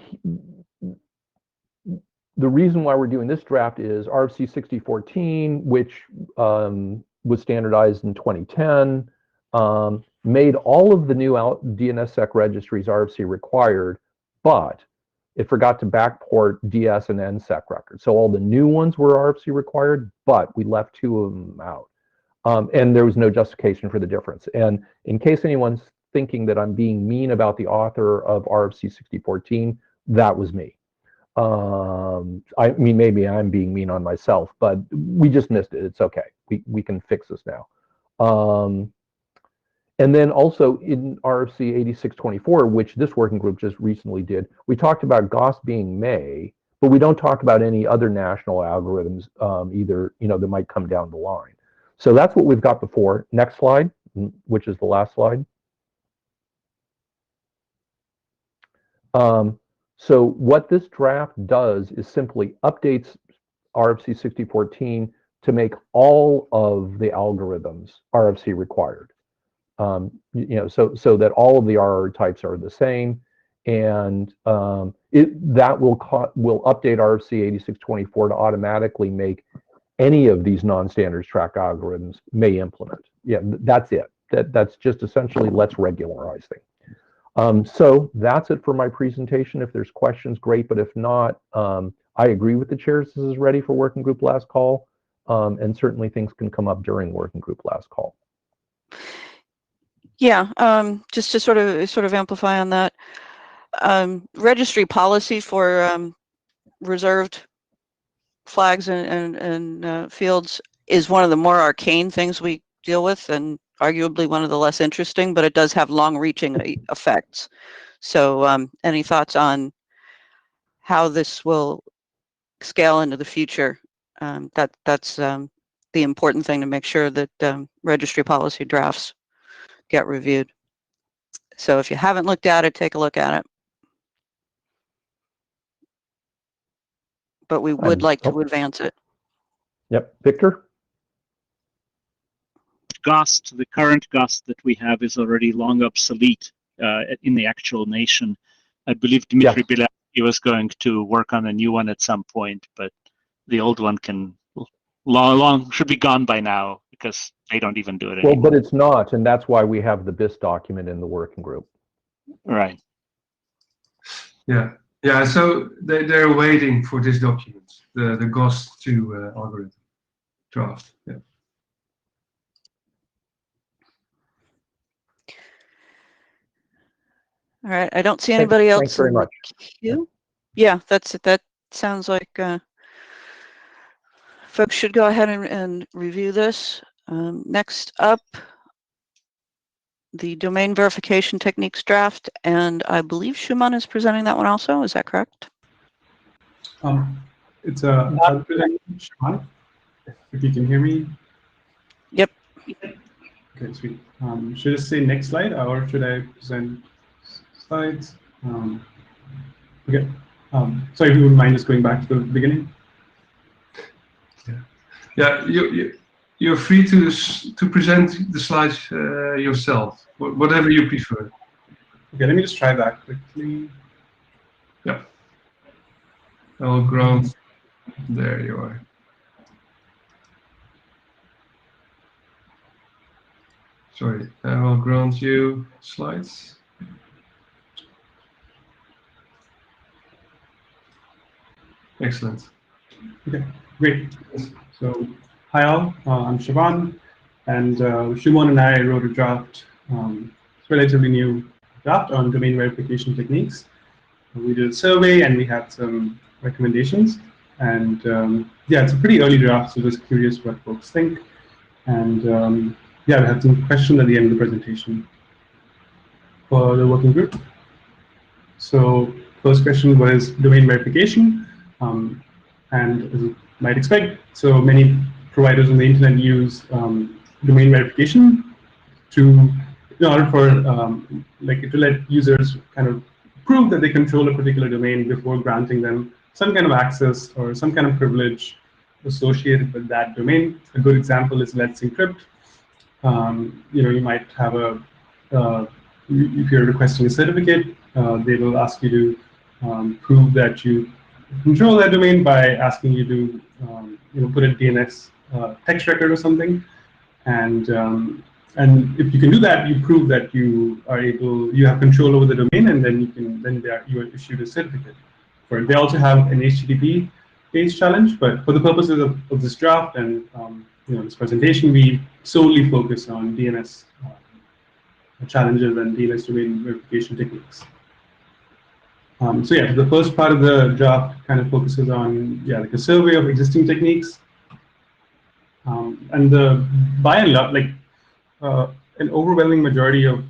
the reason why we're doing this draft is RFC 6014, which was standardized in 2010, made all of the new DNSSEC registries RFC required, but it forgot to backport DS and NSEC records. So all the new ones were RFC required, but we left 2 of them out. And there was no justification for the difference. And in case anyone's thinking that I'm being mean about the author of RFC 6014, that was me. I mean, maybe I'm being mean on myself, but we just missed it. It's okay. We can fix this now. And then also in RFC 8624, which this working group just recently did, we talked about GOS being May, but we don't talk about any other national algorithms either, that might come down the line. So that's what we've got before. Next slide, which is the last slide. So what this draft does is simply updates RFC 6014 to make all of the algorithms RFC required. So that all of the RR types are the same, and that will update RFC 8624 to automatically make any of these non-standards track algorithms may implement. Yeah, that's it. That's just essentially let's regularize things. So that's it for my presentation. If there's questions, great. But if not, I agree with the chairs. This is ready for working group last call. And certainly things can come up during working group last call. Yeah, just to sort of amplify on that, registry policy for reserved flags and fields is one of the more arcane things we deal with, and arguably one of the less interesting, but it does have long-reaching effects. So any thoughts on how this will scale into the future? That's the important thing, to make sure that registry policy drafts get reviewed. So if you haven't looked at it, take a look at it. But we would like to advance it. Yep, Victor? GOST, the current GOST that we have is already long obsolete in the actual nation. I believe Dmitry Bilatsky was going to work on a new one at some point, but the old one should be gone by now, because they don't even do it anymore. Well, but it's not, and that's why we have the BIS document in the working group. Right. Yeah. So they're waiting for this document, the GOST2 algorithm draft. Yeah. All right. I don't see anybody else. Thanks very much. Queue. Yeah, that's it. That sounds like folks should go ahead and review this. Next up, the domain verification techniques draft, and I believe Shuman is presenting that one also. Is that correct? It's I'll present Shuman, if you can hear me. Yep. Okay, sweet. Should I say next slide, or should I present slides? Okay. Sorry, if you wouldn't mind just going back to the beginning. Yeah, you're free to present the slides yourself, whatever you prefer. Okay, let me just try that quickly. Yeah. I'll grant. There you are. Sorry, I will grant you slides. Excellent. Okay, great. So, hi all, I'm Siobhan, and Shuman and I wrote a draft, relatively new draft on domain verification techniques. We did a survey and we had some recommendations, and yeah, it's a pretty early draft, so just curious what folks think. And yeah, we had some questions at the end of the presentation for the working group. So first question was domain verification, and as you might expect, so many providers on the internet use domain verification in order for to let users kind of prove that they control a particular domain before granting them some kind of access or some kind of privilege associated with that domain. A good example is Let's Encrypt. You might have if you're requesting a certificate, they will ask you to prove that you control that domain by asking you to put a DNS text record or something, and if you can do that, you prove that you have control over the domain, and then you are issued a certificate. They also have an HTTP based challenge, but for the purposes of this draft and this presentation, we solely focus on DNS challenges and DNS domain verification techniques. So yeah, the first part of the draft kind of focuses on like a survey of existing techniques, and by and large, an overwhelming majority of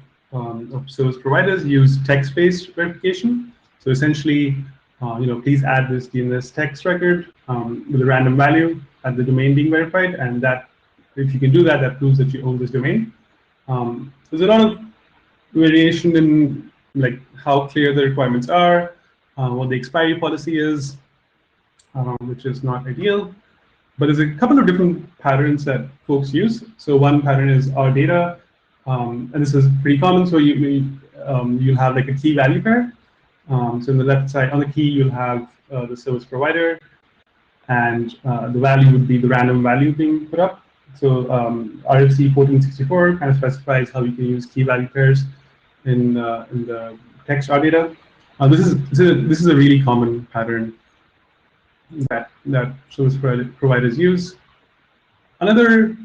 service providers use text-based verification. So essentially, please add this DNS text record with a random value at the domain being verified, and that if you can do that, that proves that you own this domain. There's a lot of variation in how clear the requirements are, what the expiry policy is, which is not ideal. But there's a couple of different patterns that folks use. So one pattern is our data, and this is pretty common. So you'll have a key value pair. So on the left side, on the key, you'll have the service provider, and the value would be the random value being put up. So RFC 1464 kind of specifies how you can use key value pairs. in the text RData. This is a really common pattern that service providers use. Another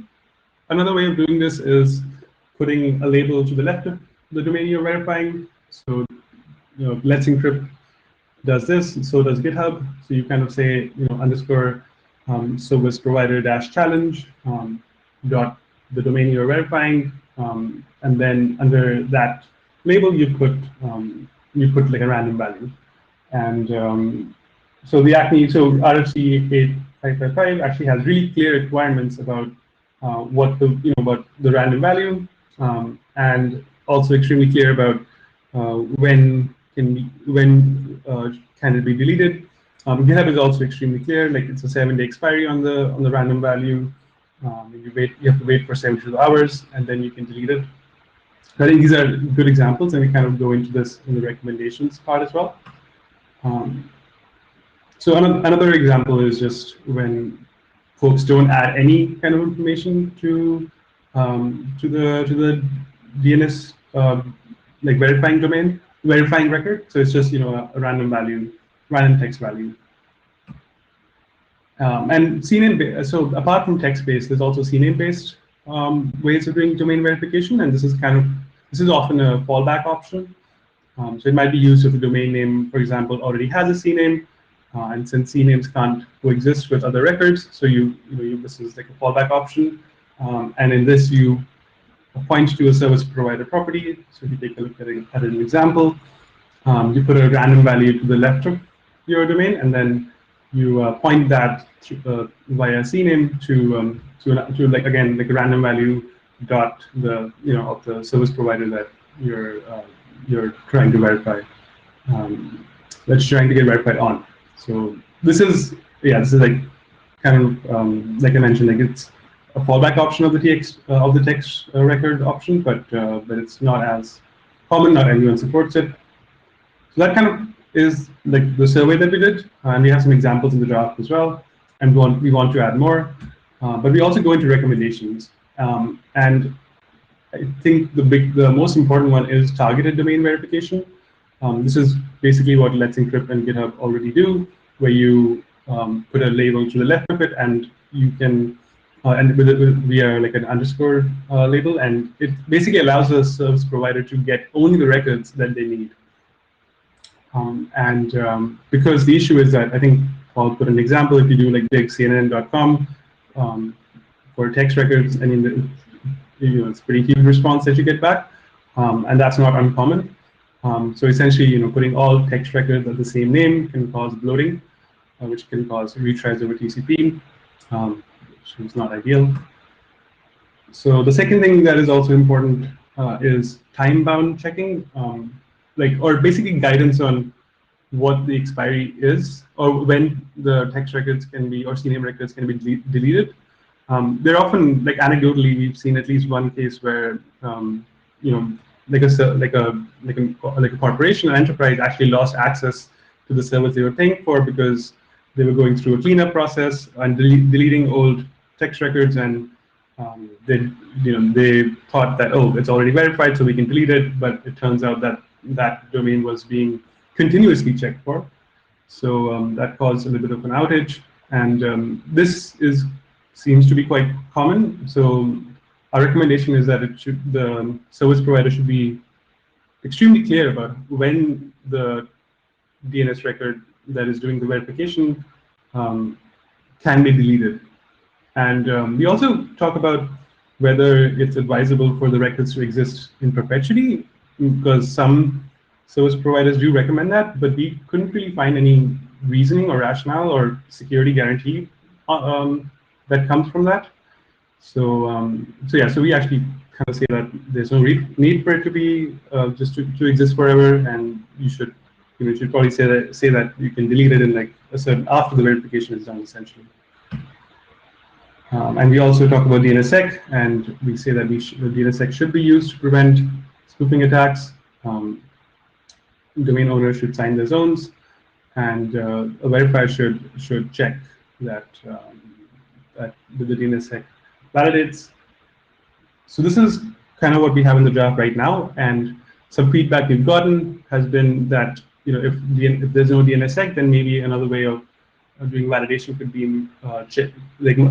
way of doing this is putting a label to the left of the domain you're verifying. So, Let's Encrypt does this, and so does GitHub. So you kind of say, underscore service provider dash challenge dot the domain you're verifying, and then under that label you put like a random value. And so RFC 8555 actually has really clear requirements about what the random value, and also extremely clear about when can it be deleted. GitHub is also extremely clear, like it's a 7-day expiry on the random value. You have to wait for 72 hours, and then you can delete it. I think these are good examples, and we kind of go into this in the recommendations part as well. So another example is just when folks don't add any kind of information to the DNS like verifying record. So it's just a random value, random text value. And CNAME, so apart from text-based, there's also CNAME-based ways of doing domain verification, and this is often a fallback option. So it might be used if the domain name, for example, already has a CNAME, and since CNAMEs can't coexist with other records, so this is like a fallback option. And in this, you point to a service provider property. So if you take a look at an example, you put a random value to the left of your domain, and then you point that via CNAME to like a random value dot of the service provider that you're trying to verify, that's trying to get verified on. So this is like kind of like I mentioned, like it's a fallback option of the text record option, but it's not as common. Not everyone supports it. So that kind of is like the survey that we did, and we have some examples in the draft as well. And we want to add more, but we also go into recommendations. And I think the most important one is targeted domain verification. This is basically what Let's Encrypt and GitHub already do, where you put a label to the left of it, and you can and via like an underscore label, and it basically allows the service provider to get only the records that they need. Because the issue is that, I think I'll put an example. If you do like digcnn.com for text records, I mean, it's pretty huge response that you get back, and that's not uncommon. So essentially, putting all text records at the same name can cause bloating, which can cause retries over TCP, which is not ideal. So the second thing that is also important is time-bound checking, or basically guidance on what the expiry is, or when the text records can be, or CNAME records can be deleted. They're often, like anecdotally, we've seen at least one case where like a corporation or enterprise actually lost access to the servers they were paying for because they were going through a cleanup process and deleting old text records, and they thought that, oh, it's already verified, so we can delete it. But it turns out that that domain was being continuously checked for, so that caused a little bit of an outage. And this seems to be quite common. So our recommendation is that the service provider should be extremely clear about when the DNS record that is doing the verification can be deleted. And we also talk about whether it's advisable for the records to exist in perpetuity, because some service providers do recommend that, but we couldn't really find any reasoning or rationale or security guarantee that comes from that. So so we actually kind of say that there's no need for it to be just to exist forever, and you should probably say that you can delete it in like a certain after the verification is done, essentially. And we also talk about DNSSEC, and we say that the DNSSEC should be used to prevent spoofing attacks. Domain owners should sign their zones, and a verifier should check that that the DNSSEC validates. So this is kind of what we have in the draft right now, and some feedback we've gotten has been that if there's no DNSSEC, then maybe another way of doing validation could be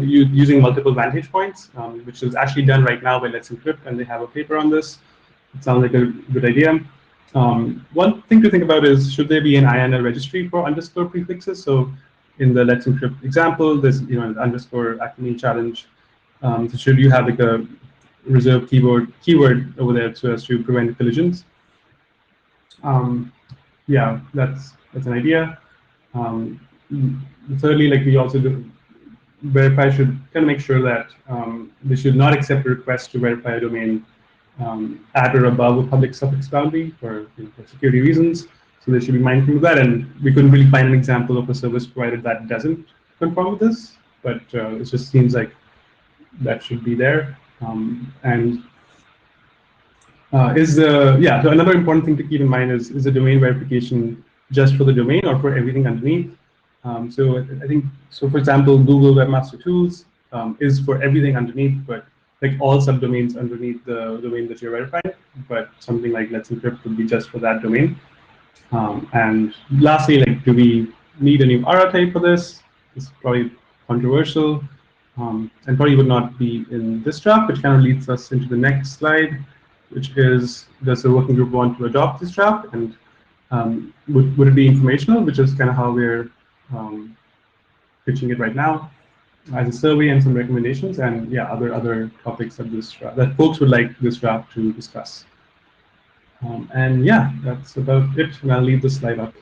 using multiple vantage points, which is actually done right now by Let's Encrypt, and they have a paper on this. It sounds like a good idea. One thing to think about is, should there be an INL registry for underscore prefixes? So in the Let's Encrypt example, there's an underscore acme challenge. So should you have like a reserved keyword over there so as to prevent collisions? Yeah, that's an idea. Thirdly, like we also do, verify should kind of make sure that they should not accept a request to verify a domain at or above a public suffix boundary for security reasons. So they should be mindful of that. And we couldn't really find an example of a service provider that doesn't conform with this, but it just seems like that should be there. So another important thing to keep in mind is the domain verification just for the domain or for everything underneath? So I think, for example, Google Webmaster Tools is for everything underneath, but like all subdomains underneath the domain that you're verifying, but something like Let's Encrypt would be just for that domain. And lastly, like, do we need a new RA type for this? It's probably controversial and probably would not be in this draft, which kind of leads us into the next slide, which is, does the working group want to adopt this draft? And would it be informational, which is kind of how we're pitching it right now, as a survey and some recommendations, and yeah, other topics of this draft that folks would like this draft to discuss. And yeah, that's about it, and I'll leave the slide up.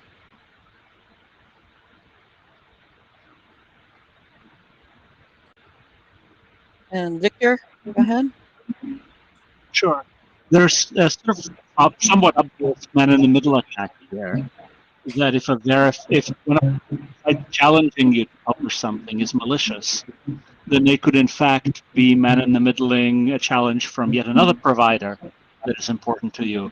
And Victor, go ahead. Sure. There's a sort of somewhat obvious man-in-the-middle attack here. That if when a site challenging you to publish something is malicious, then they could in fact be man-in-the-middling a challenge from yet another provider that is important to you,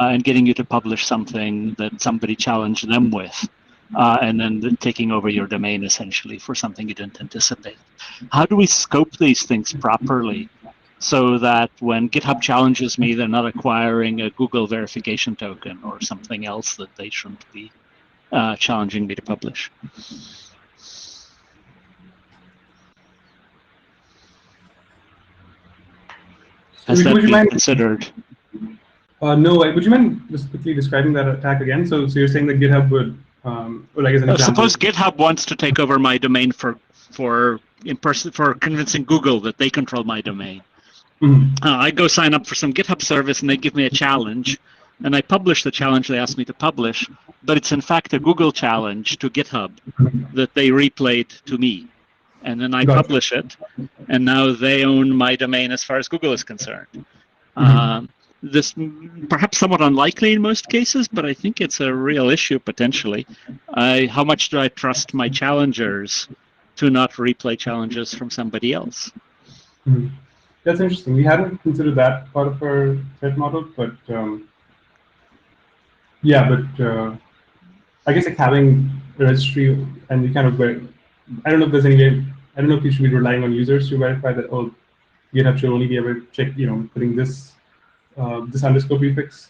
and getting you to publish something that somebody challenged them with, and then taking over your domain essentially for something you didn't anticipate. How do we scope these things properly so that when GitHub challenges me, they're not acquiring a Google verification token or something else that they shouldn't be challenging me to publish? Has that been considered? No, would you mind just quickly describing that attack again? So you're saying that GitHub would, or like as an example. Suppose GitHub wants to take over my domain for convincing Google that they control my domain. Mm-hmm. I go sign up for some GitHub service and they give me a challenge, and I publish the challenge they asked me to publish, but it's in fact a Google challenge to GitHub that they replayed to me. And then I publish it, and now they own my domain as far as Google is concerned. Mm-hmm. This perhaps somewhat unlikely in most cases, but I think it's a real issue potentially. How much do I trust my challengers to not replay challenges from somebody else? Mm-hmm. That's interesting. We hadn't considered that part of our threat model, but I guess like having a registry and we kind of I don't know if there's any way. I don't know if you should be relying on users to verify that GitHub should only be able to check, putting this underscore prefix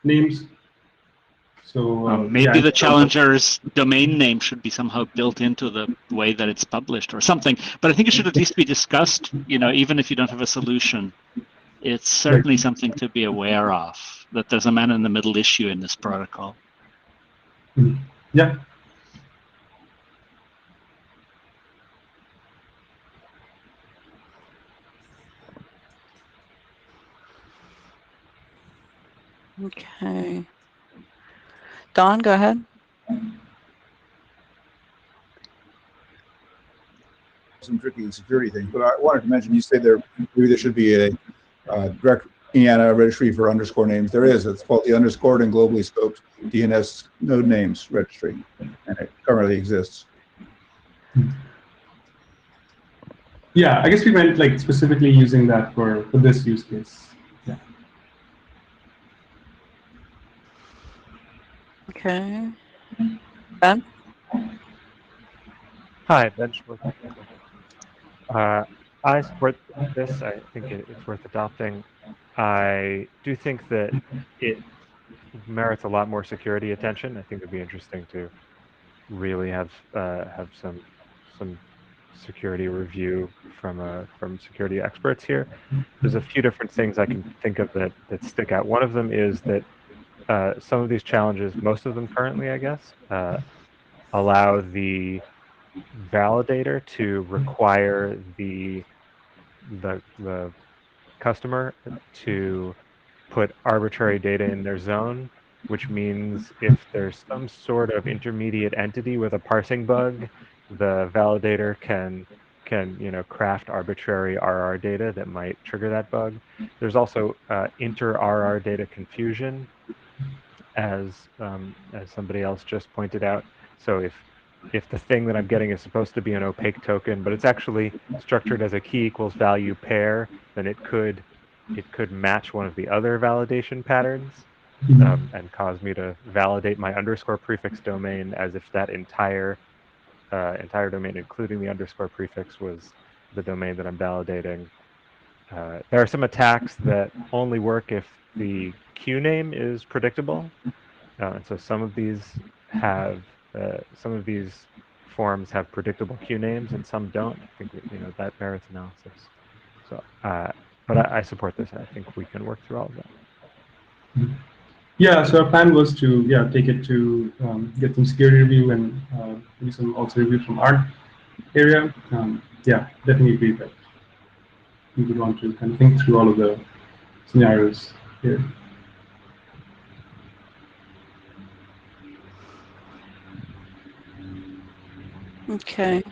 names. So maybe the challenger's domain name should be somehow built into the way that it's published or something. But I think it should at least be discussed. Even if you don't have a solution, it's certainly something to be aware of, that there's a man-in-the-middle issue in this protocol. Yeah. Okay. Don, go ahead. Some tricky security things, but I wanted to mention, you say maybe there should be a direct IANA registry for underscore names. There is. It's called the Underscored and Globally Scoped DNS Node Names Registry, and it currently exists. Yeah, I guess we meant like specifically using that for this use case. Yeah. Okay. Ben? Hi, Ben Schwartz. I support this. I think it's worth adopting. I do think that it merits a lot more security attention. I think it'd be interesting to really have some security review from security experts here. There's a few different things I can think of that stick out. One of them is that some of these challenges, most of them currently, I guess, allow the validator to require the customer to put arbitrary data in their zone, which means if there's some sort of intermediate entity with a parsing bug, the validator can craft arbitrary RR data that might trigger that bug. There's also inter-RR data confusion, as somebody else just pointed out. So if the thing that I'm getting is supposed to be an opaque token, but it's actually structured as a key equals value pair, then it could match one of the other validation patterns and cause me to validate my underscore prefix domain as if that entire domain, including the underscore prefix, was the domain that I'm validating. There are some attacks that only work if the Q name is predictable, and so some of these forms have predictable Q names and some don't. I think that merits analysis. So, but I support this. I think we can work through all of that. Yeah, so our plan was to take it to get some security review and do some also review from our area. Definitely agree that we would want to kind of think through all of the scenarios here. Okay.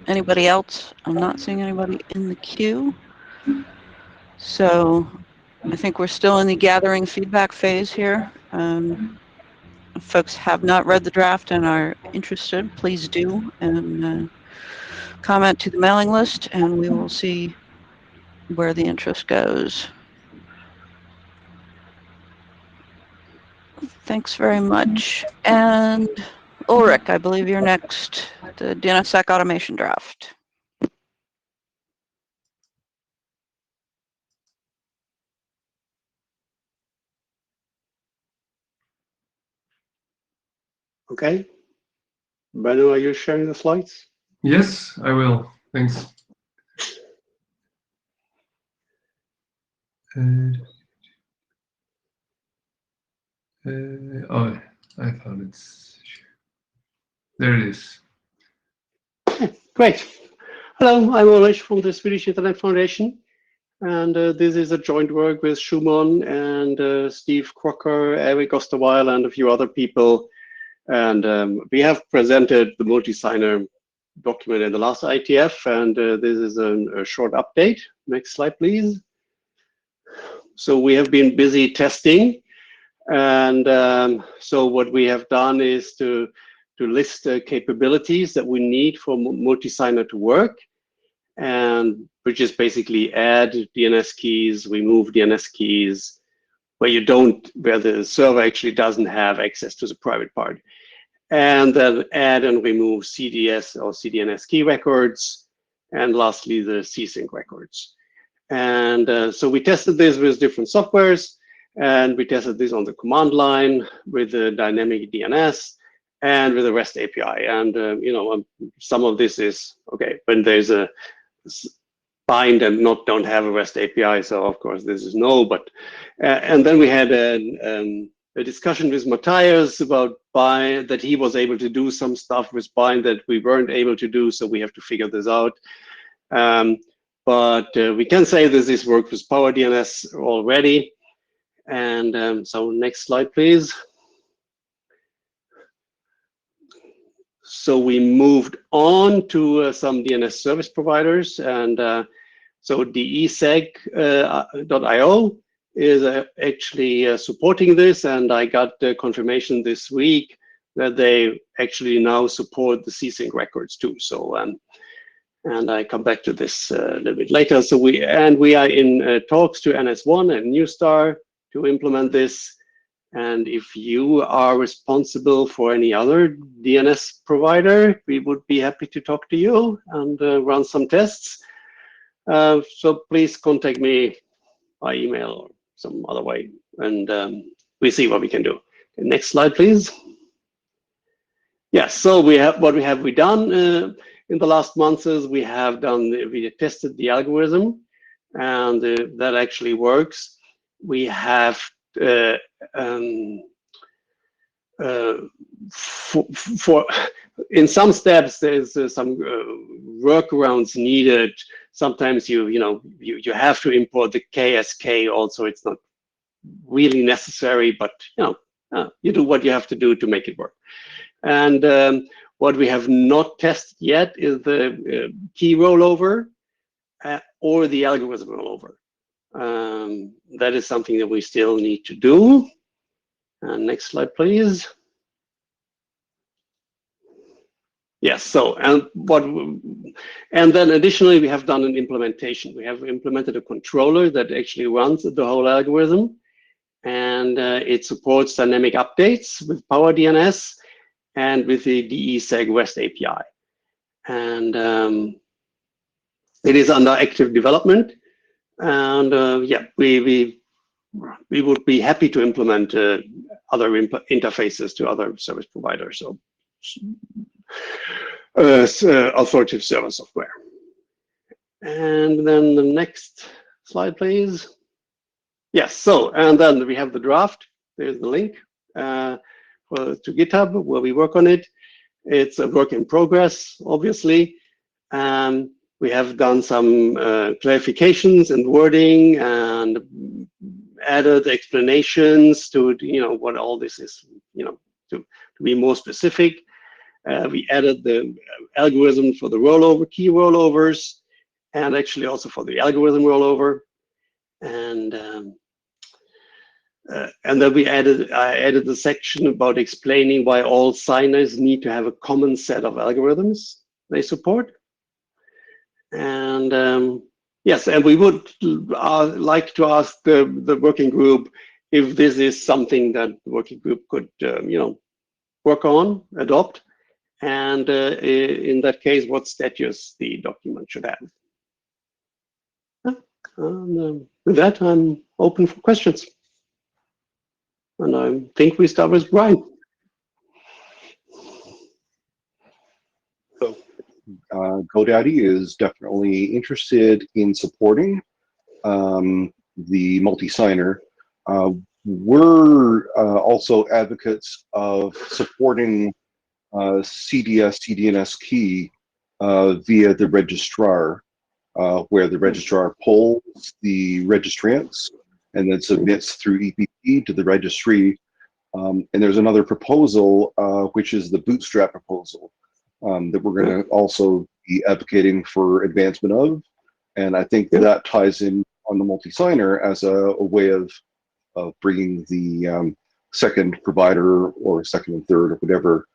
Anybody else? I'm not seeing anybody in the queue. So I think we're still in the gathering feedback phase here. If folks have not read the draft and are interested, please do, and comment to the mailing list, and we will see where the interest goes. Thanks very much. And Ulrich, I believe you're next, the DNSSEC automation draft. Okay. Benno, are you sharing the slides? Yes, I will. Thanks. Oh, I thought it's there. It is. Great. Hello, I'm Ulrich from the Swedish Internet Foundation, and this is a joint work with Schumann and Steve Crocker, Eric Osterweil, and a few other people. And we have presented the multi-signer document in the last IETF, and this is a short update. Next slide, please. So we have been busy testing, and so what we have done is to list the capabilities that we need for multi-signer to work, and which is basically add DNS keys, remove DNS keys, where the server actually doesn't have access to the private part, and then add and remove CDS or CDNS key records, and lastly the CSync records. And so we tested this with different softwares, and we tested this on the command line with the dynamic DNS and with the REST API. And some of this is okay when there's a bind and don't have a REST API. So of course this is no. But and then we had a discussion with Matthias about bind, that he was able to do some stuff with bind that we weren't able to do. So we have to figure this out. But we can say that this works with Power DNS already. And so next slide, please. So we moved on to some DNS service providers, and so DESEG.io is actually supporting this, and I got the confirmation this week that they actually now support the CSync records too. So and I come back to this a little bit later. So we are in talks to NS1 and Newstar to implement this. And if you are responsible for any other DNS provider, we would be happy to talk to you and run some tests. So please contact me by email or some other way, and we see what we can do. Okay, next slide, please. Yes, so we have what we done in the last months is we have tested the algorithm, and that actually works. We have for in some steps there's some workarounds needed. Sometimes you have to import the KSK also. It's not really necessary, but you do what you have to do to make it work. And what we have not tested yet is the key rollover or the algorithm rollover. That is something that we still need to do. Next slide, please. Yes. So and then additionally, we have done an implementation. We have implemented a controller that actually runs the whole algorithm, and it supports dynamic updates with PowerDNS and with the DE-seg REST API. And it is under active development. And yeah, we would be happy to implement other interfaces to other service providers, so authoritative server software. And then the next slide, please. Yes, so, and then we have the draft. There's the link to GitHub where we work on it. It's a work in progress, obviously. We have done some clarifications and wording and added explanations to what all this is, to be more specific. We added the algorithm for the rollover, key rollovers, and actually also for the algorithm rollover. And then I added the section about explaining why all signers need to have a common set of algorithms they support. And yes, and we would like to ask the working group if this is something that the working group could, work on, adopt, and in that case, what status the document should have. With that, I'm open for questions. And I think we start with Brian. So, GoDaddy is definitely interested in supporting the multi-signer. We're also advocates of supporting CDS, CDNS key via the registrar, where the registrar polls the registrants and then submits through EPP to the registry. And there's another proposal, which is the bootstrap proposal, that we're going to also be advocating for advancement of. And I think that ties in on the multi-signer as a way of bringing the second provider or second and third or whatever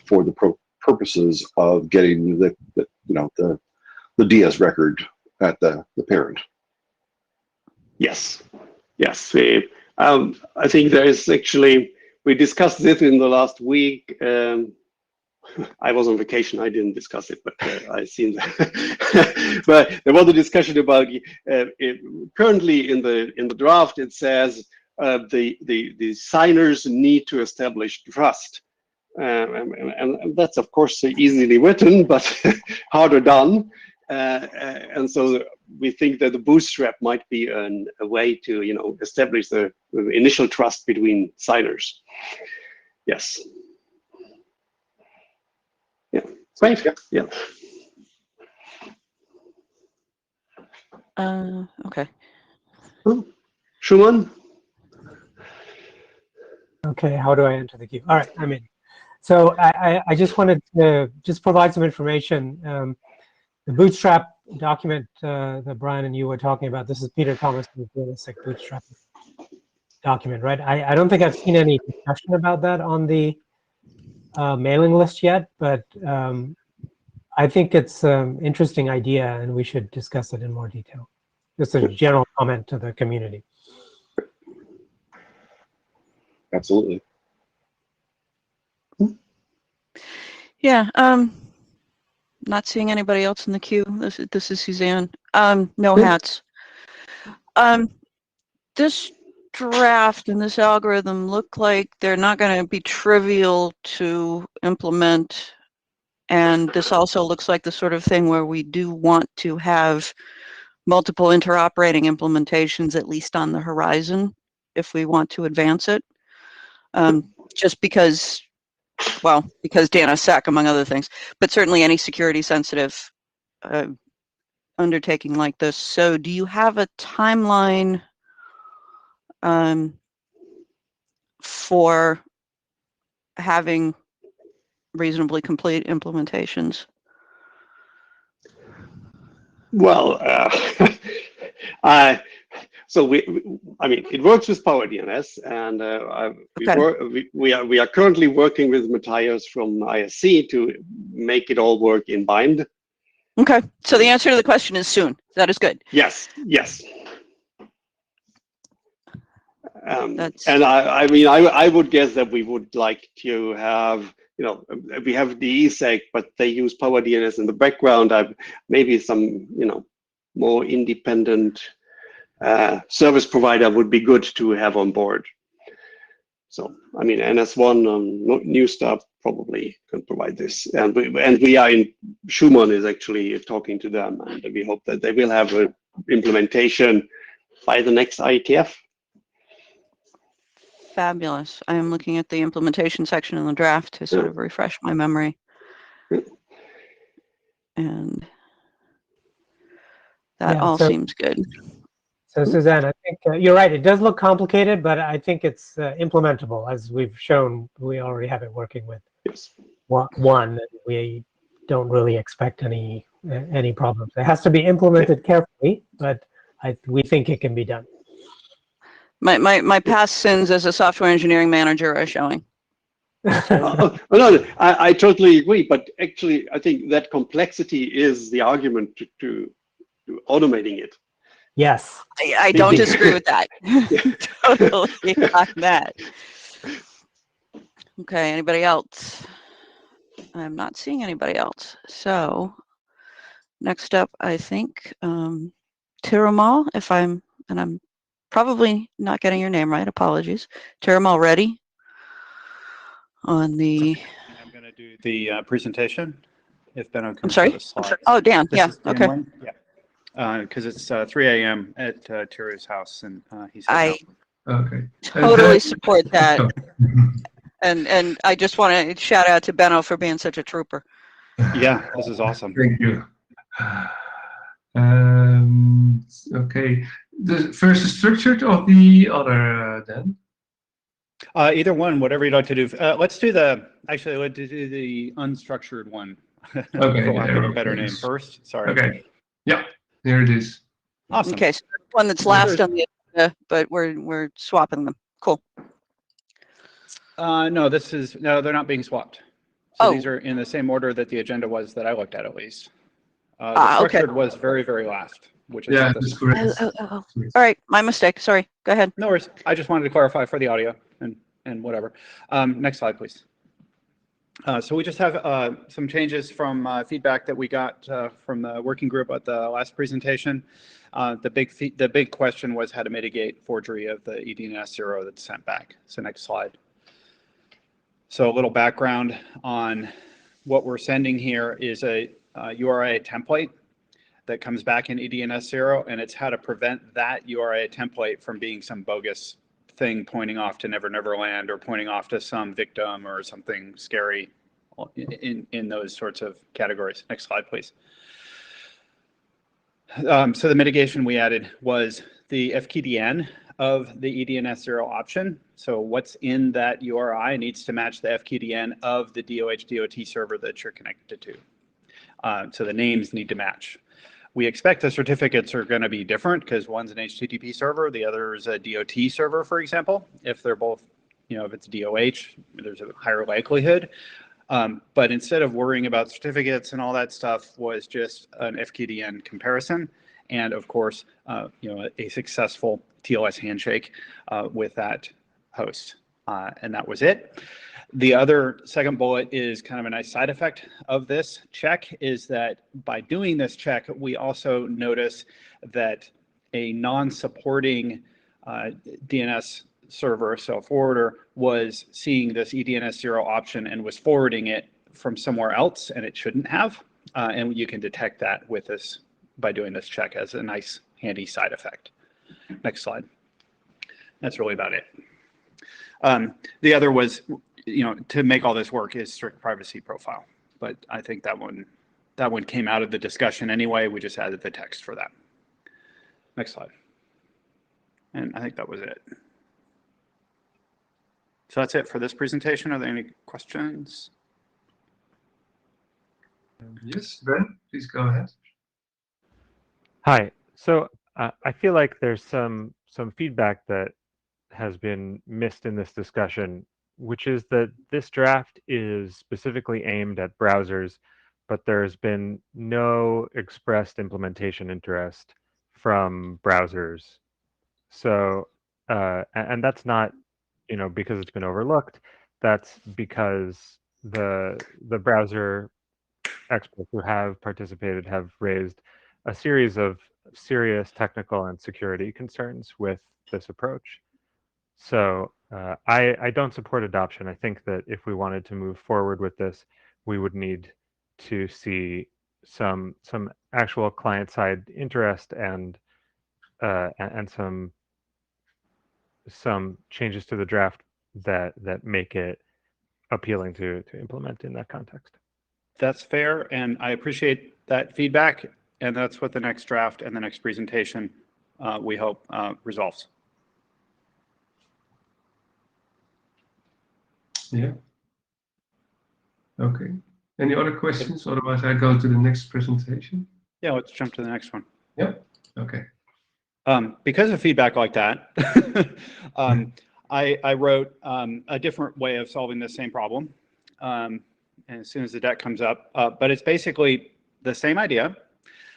for the purposes of getting the DS record at the parent. Yes, yes. I think there is actually, we discussed this in the last week. I was on vacation, I didn't discuss it, but I seen that. But there was a discussion about currently in the draft. It says the signers need to establish trust, and that's of course easily written, but harder done. And so we think that the bootstrap might be a way to establish the initial trust between signers. Yes. Yeah. Great. Yeah. Okay. Schumann? Okay, how do I enter the queue? All right, I'm in. So I just wanted to just provide some information. The Bootstrap document that Brian and you were talking about, this is Peter Thomas' realistic Bootstrap document, right? I don't think I've seen any discussion about that on the mailing list yet, but I think it's an interesting idea and we should discuss it in more detail. Just a general comment to the community. Absolutely. Yeah. Not seeing anybody else in the queue. This is Suzanne. No Good. hats. This draft and this algorithm look like they're not going to be trivial to implement. And this also looks like the sort of thing where we do want to have multiple interoperating implementations, at least on the horizon, if we want to advance it. Just because, well, because DNSSEC, among other things, but certainly any security sensitive undertaking like this. So do you have a timeline for having reasonably complete implementations? Well, so I mean, it works with PowerDNS, and we are currently working with Matthias from ISC to make it all work in bind. Okay, so the answer to the question is soon. That is good. Yes, yes. And I mean, I would guess that we would like to have, you know, we have the ESEC, but they use PowerDNS in the background. Maybe some, you know, more independent service provider would be good to have on board. So, I mean, NS1 New Start probably can provide this, and we are in Schumann is actually talking to them, and we hope that they will have an implementation by the next IETF. Fabulous. I am looking at the implementation section in the draft to sort of refresh my memory. And that all seems good. So Suzanne, I think you're right. It does look complicated, but I think it's implementable. As we've shown, we already have it working with one, and we don't really expect any problems. It has to be implemented carefully, but we think it can be done. My past sins as a software engineering manager are showing. No, I totally agree. But actually, I think that complexity is the argument to automating it. Yes. I don't disagree with that. Totally on that. Okay, anybody else? I'm not seeing anybody else. So next up, I think Tiramal, and I'm probably not getting your name right, apologies. Tiramal Reddy on the... I'm going to do the presentation, if Benno can. I'm sorry? Oh, Dan, This yeah, is Dan okay. Wayne. Yeah, because it's 3 a.m. at Tiru's house, and he's heading out. Okay. Totally support that. And I just want to shout out to Benno for being such a trooper. Yeah, this is awesome. Thank you. Okay. The first is structured or the other, then? Either one, whatever you'd like to do. Let's do let's do the unstructured one. Okay. For lack of a better name first. Sorry. Okay. Yeah, here it is. Awesome. Okay, so the one that's last on the agenda, but we're swapping them. Cool. No, they're not being swapped. So these are in the same order that the agenda was that I looked at least. The structured was very, very last, which is that's correct. All right, my mistake. Sorry. Go ahead. No worries. I just wanted to clarify for the audio and whatever. Next slide, please. So we just have some changes from feedback that we got from the working group at the last presentation. The big question was how to mitigate forgery of the eDNS 0 that's sent back. So next slide. So a little background on what we're sending here is a URI template that comes back in eDNS 0, and it's how to prevent that URI template from being some bogus thing pointing off to Never Never Land or pointing off to some victim or something scary in those sorts of categories. Next slide, please. So the mitigation we added was the FQDN of the eDNS 0 option. So what's in that URI needs to match the FQDN of the DOH-DOT server that you're connected to. So the names need to match. We expect the certificates are going to be different because one's an HTTP server, the other is a DOT server, for example. If they're both, if it's DOH, there's a higher likelihood. But instead of worrying about certificates and all that stuff, was just an FQDN comparison. And of course, a successful TLS handshake with that host. And that was it. The other second bullet is kind of a nice side effect of this check, is that by doing this check, we also notice that a non-supporting DNS server, so forwarder, was seeing this eDNS 0 option and was forwarding it from somewhere else, and it shouldn't have. And you can detect that with this by doing this check as a nice, handy side effect. Next slide. That's really about it. The other was, to make all this work is strict privacy profile, but I think that one came out of the discussion anyway. We just added the text for that. Next slide. And I think that was it. So that's it for this presentation. Are there any questions? Yes, Ben, please go ahead. Hi. So I feel like there's some feedback that has been missed in this discussion, which is that this draft is specifically aimed at browsers, but there's been no expressed implementation interest from browsers. So, and that's not, because it's been overlooked. That's because the browser experts who have participated have raised a series of serious technical and security concerns with this approach. So I don't support adoption. I think that if we wanted to move forward with this, we would need to see some actual client-side interest and some changes to the draft that make it appealing to implement in that context. That's fair, and I appreciate that feedback, and that's what the next draft and the next presentation we hope resolves. Yeah. Okay. Any other questions? Otherwise, I go to the next presentation. Yeah, let's jump to the next one. Yep. Okay. Because of feedback like that, I wrote a different way of solving the same problem. And as soon as the deck comes up, but it's basically the same idea,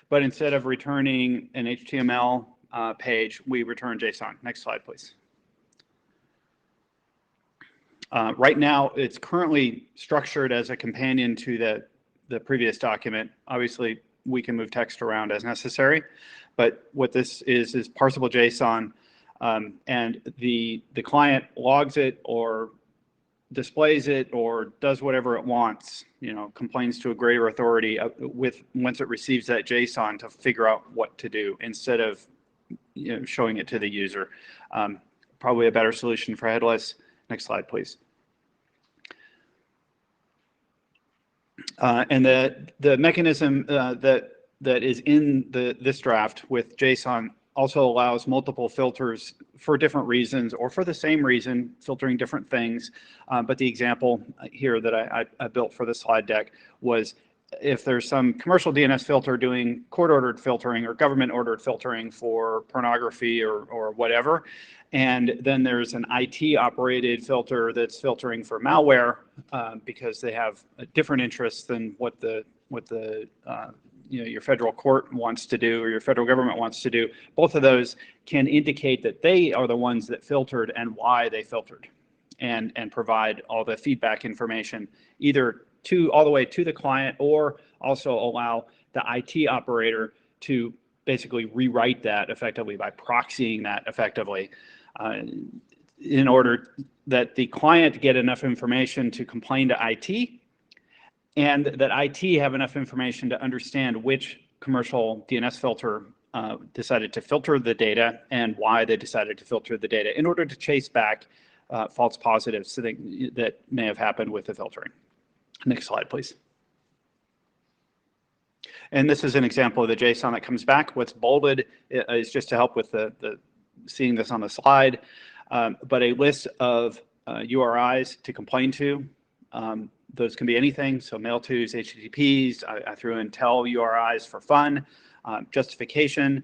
but instead of returning an HTML page, we return JSON. Next slide, please. Right now, it's currently structured as a companion to the previous document. Obviously, we can move text around as necessary, but what this is parsable JSON, and the client logs it or displays it or does whatever it wants, complains to a greater authority once it receives that JSON to figure out what to do instead of showing it to the user. Probably a better solution for headless. Next slide, please. And the mechanism that is in this draft with JSON also allows multiple filters for different reasons or for the same reason, filtering different things. But the example here that I built for the slide deck was if there's some commercial DNS filter doing court-ordered filtering or government-ordered filtering for pornography or whatever, and then there's an IT-operated filter that's filtering for malware because they have a different interests than what the your federal court wants to do or your federal government wants to do. Both of those can indicate that they are the ones that filtered and why they filtered, and provide all the feedback information either all the way to the client, or also allow the IT operator to basically rewrite that effectively by proxying that effectively in order that the client get enough information to complain to IT, and that IT have enough information to understand which commercial DNS filter decided to filter the data and why they decided to filter the data in order to chase back false positives that may have happened with the filtering. Next slide, please. And this is an example of the JSON that comes back. What's bolded is just to help with the seeing this on the slide, but a list of URIs to complain to. Those can be anything, so mail tos, HTTPs. I threw in tell URIs for fun. Justification,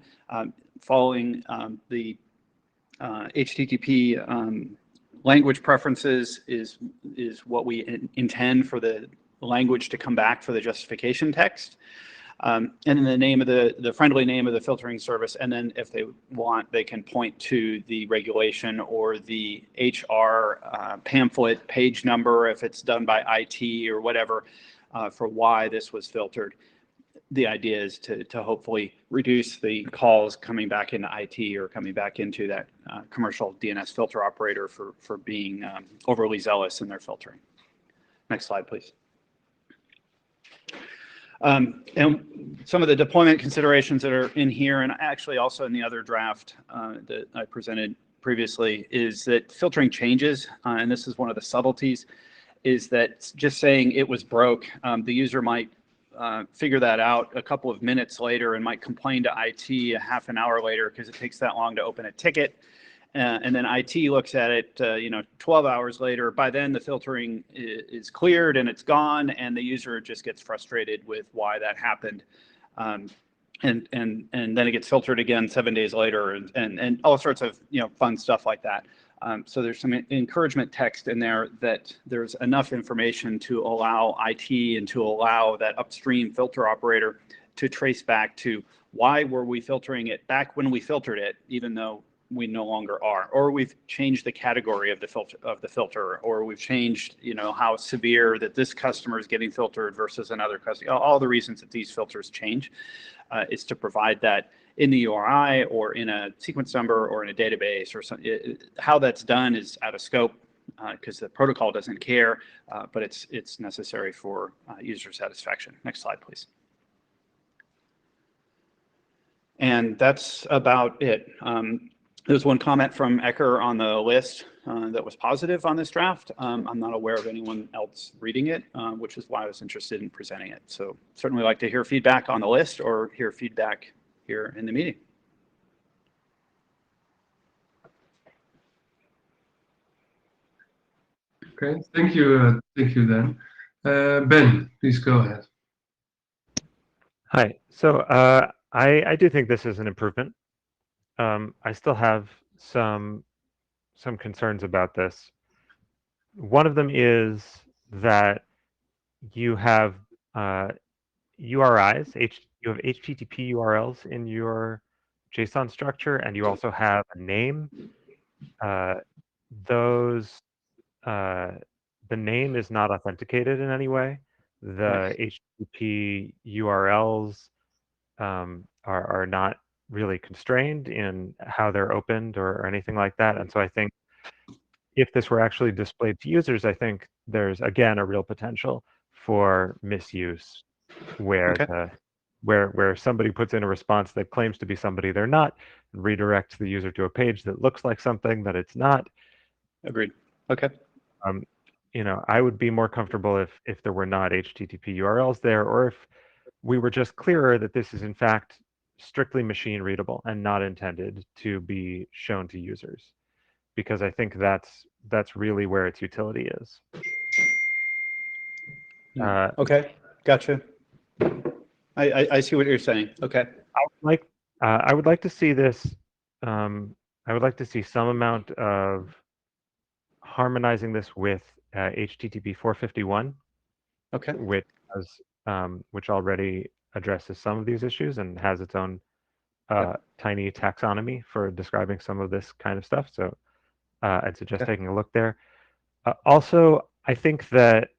following the HTTP language preferences is what we intend for the language to come back for the justification text. And then the name of the friendly name of the filtering service. And then if they want, they can point to the regulation or the HR pamphlet page number if it's done by IT or whatever for why this was filtered. The idea is to hopefully reduce the calls coming back into IT or coming back into that commercial DNS filter operator for being overly zealous in their filtering. Next slide, please. And some of the deployment considerations that are in here, and actually also in the other draft that I presented previously, is that filtering changes, and this is one of the subtleties, is that just saying it was broke, the user might figure that out a couple of minutes later and might complain to IT a half an hour later because it takes that long to open a ticket. And then IT looks at it, 12 hours later. By then, the filtering is cleared and it's gone, and the user just gets frustrated with why that happened. And then it gets filtered again 7 days later, and all sorts of fun stuff like that. So there's some encouragement text in there that there's enough information to allow IT and to allow that upstream filter operator to trace back to why were we filtering it back when we filtered it, even though we no longer are, or we've changed the category of the filter, or we've changed, how severe that this customer is getting filtered versus another customer. All the reasons that these filters change is to provide that in the URI or in a sequence number or in a database or something. How that's done is out of scope because the protocol doesn't care, but it's necessary for user satisfaction. Next slide, please. And that's about it. There's one comment from Ecker on the list that was positive on this draft. I'm not aware of anyone else reading it, which is why I was interested in presenting it. So certainly like to hear feedback on the list or hear feedback here in the meeting. Okay, thank you, Dan. Ben, please go ahead. Hi. So I do think this is an improvement. I still have some concerns about this. One of them is that you have URIs, you have HTTP URLs in your JSON structure, and you also have a name. The name is not authenticated in any way. The HTTP URLs are not really constrained in how they're opened or anything like that. And so I think if this were actually displayed to users, I think there's, again, a real potential for misuse where where somebody puts in a response that claims to be somebody they're not and redirects the user to a page that looks like something that it's not. Agreed. Okay. I would be more comfortable if there were not HTTP URLs there, or if we were just clearer that this is in fact strictly machine readable and not intended to be shown to users, because I think that's really where its utility is. Okay, gotcha. I see what you're saying. Okay. I would like to see this. I would like to see some amount of harmonizing this with HTTP 451. Okay. Which already addresses some of these issues and has its own tiny taxonomy for describing some of this kind of stuff. So I'd suggest taking a look there. Also, I think that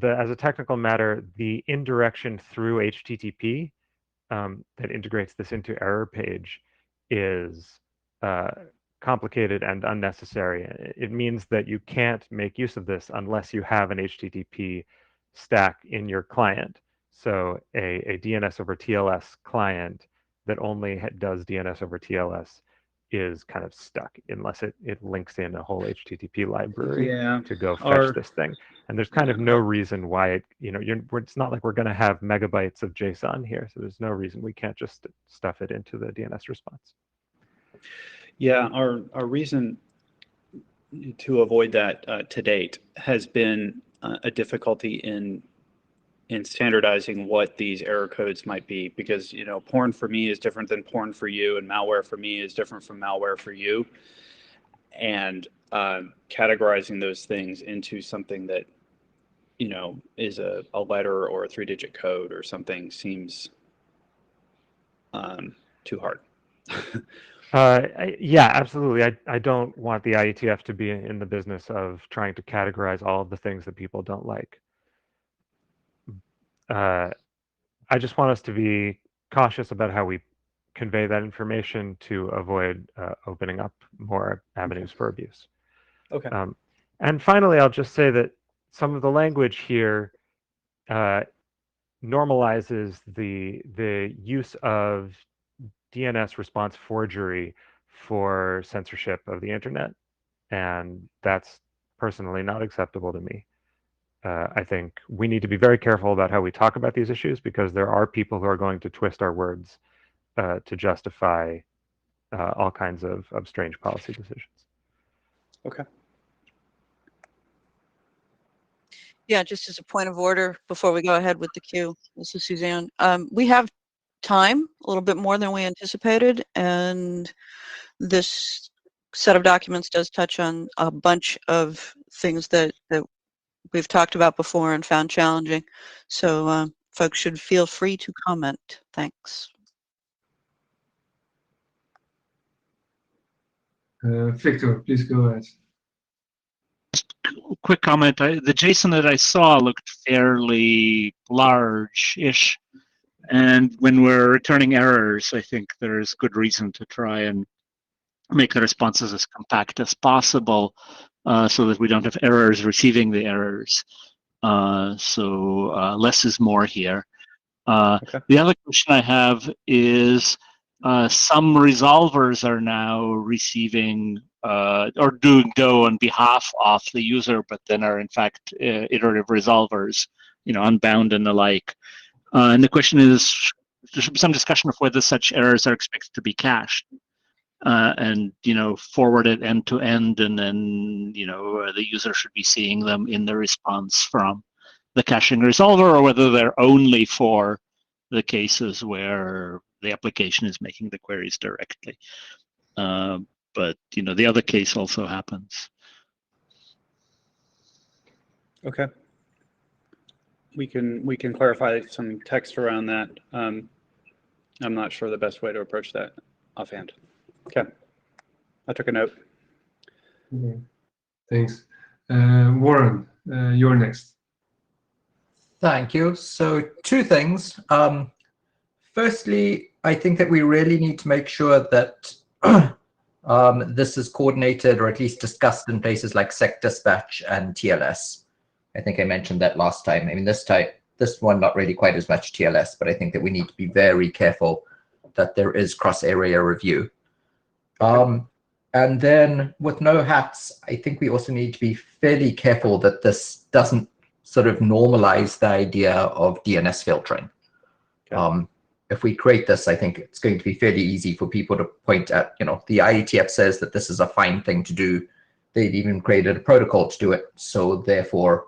as a technical matter, the indirection through HTTP that integrates this into error page is complicated and unnecessary. It means that you can't make use of this unless you have an HTTP stack in your client. So a DNS over TLS client that only does DNS over TLS is kind of stuck unless it links in a whole HTTP library to go fetch this thing. And there's kind of no reason why it's not like we're going to have megabytes of JSON here. So there's no reason we can't just stuff it into the DNS response. Yeah, our reason to avoid that to date has been a difficulty in standardizing what these error codes might be, because porn for me is different than porn for you, and malware for me is different from malware for you, and categorizing those things into something that is a letter or a 3-digit code or something seems too hard. Yeah, absolutely. I don't want the IETF to be in the business of trying to categorize all of the things that people don't like. I just want us to be cautious about how we convey that information to avoid opening up more avenues for abuse. Okay. And finally, I'll just say that some of the language here normalizes the use of DNS response forgery for censorship of the internet, and that's personally not acceptable to me. I think we need to be very careful about how we talk about these issues, because there are people who are going to twist our words to justify all kinds of strange policy decisions. Okay. Yeah, just as a point of order before we go ahead with the queue, this is Suzanne. We have time, a little bit more than we anticipated, and this set of documents does touch on a bunch of things that we've talked about before and found challenging. So folks should feel free to comment. Thanks. Victor, please go ahead. Quick comment. The JSON that I saw looked fairly large-ish. And when we're returning errors, I think there's good reason to try and make the responses as compact as possible so that we don't have errors receiving the errors. So less is more here. The other question I have is some resolvers are now receiving or doing Go on behalf of the user, but then are in fact iterative resolvers, unbound and the like. And the question is, there should be some discussion of whether such errors are expected to be cached and forwarded end to end, and then the user should be seeing them in the response from the caching resolver, or whether they're only for the cases where the application is making the queries directly. But the other case also happens. Okay. We can clarify some text around that. I'm not sure the best way to approach that offhand. Okay. I took a note. Okay. Thanks. Warren, you're next. Thank you. So two things. Firstly, I think that we really need to make sure that this is coordinated or at least discussed in places like SecDispatch and TLS. I think I mentioned that last time. I mean, this one, not really quite as much TLS, but I think that we need to be very careful that there is cross-area review. And then with no hats, I think we also need to be fairly careful that this doesn't sort of normalize the idea of DNS filtering. If we create this, I think it's going to be fairly easy for people to point at, the IETF says that this is a fine thing to do. They've even created a protocol to do it. So therefore,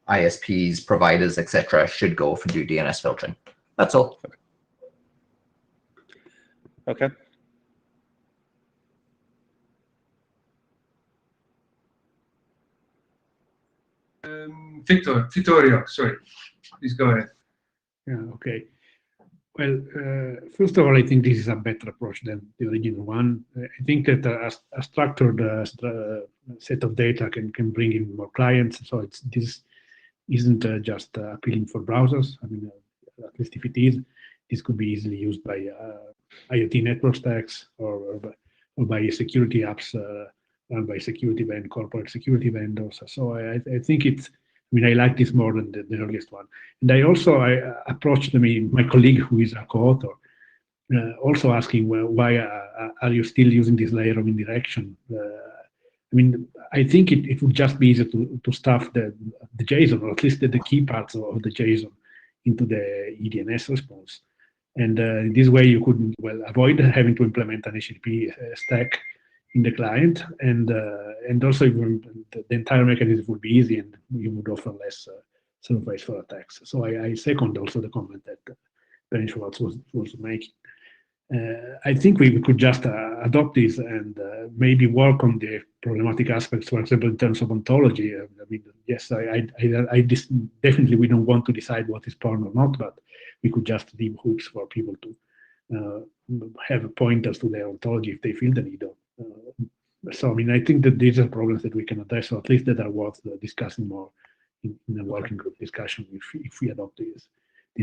ISPs, providers, etc., should go off and do DNS filtering. That's all. Okay. Vittorio, sorry. Please go ahead. Yeah, okay. Well, first of all, I think this is a better approach than the original one. I think that a structured set of data can bring in more clients. So this isn't just appealing for browsers. I mean, at least if it is, this could be easily used by IoT network stacks or by security apps run by corporate security vendors. So I think I like this more than the earliest one. And I approached my colleague who is a co-author, also asking, well, why are you still using this layer of indirection? I think it would just be easier to stuff the JSON, or at least the key parts of the JSON, into the EDNS response. And this way you could, avoid having to implement an HTTP stack in the client, and also the entire mechanism would be easy, and you would offer less surface for attacks. So I second also the comment that Ben Schwartz was making. I think we could just adopt this and maybe work on the problematic aspects, for example, in terms of ontology. Yes, definitely we don't want to decide what is porn or not, but we could just leave hooks for people to have pointers to their ontology if they feel the need of. So I mean, I think that these are problems that we can address, or at least that are worth discussing more in a working group discussion if we adopt these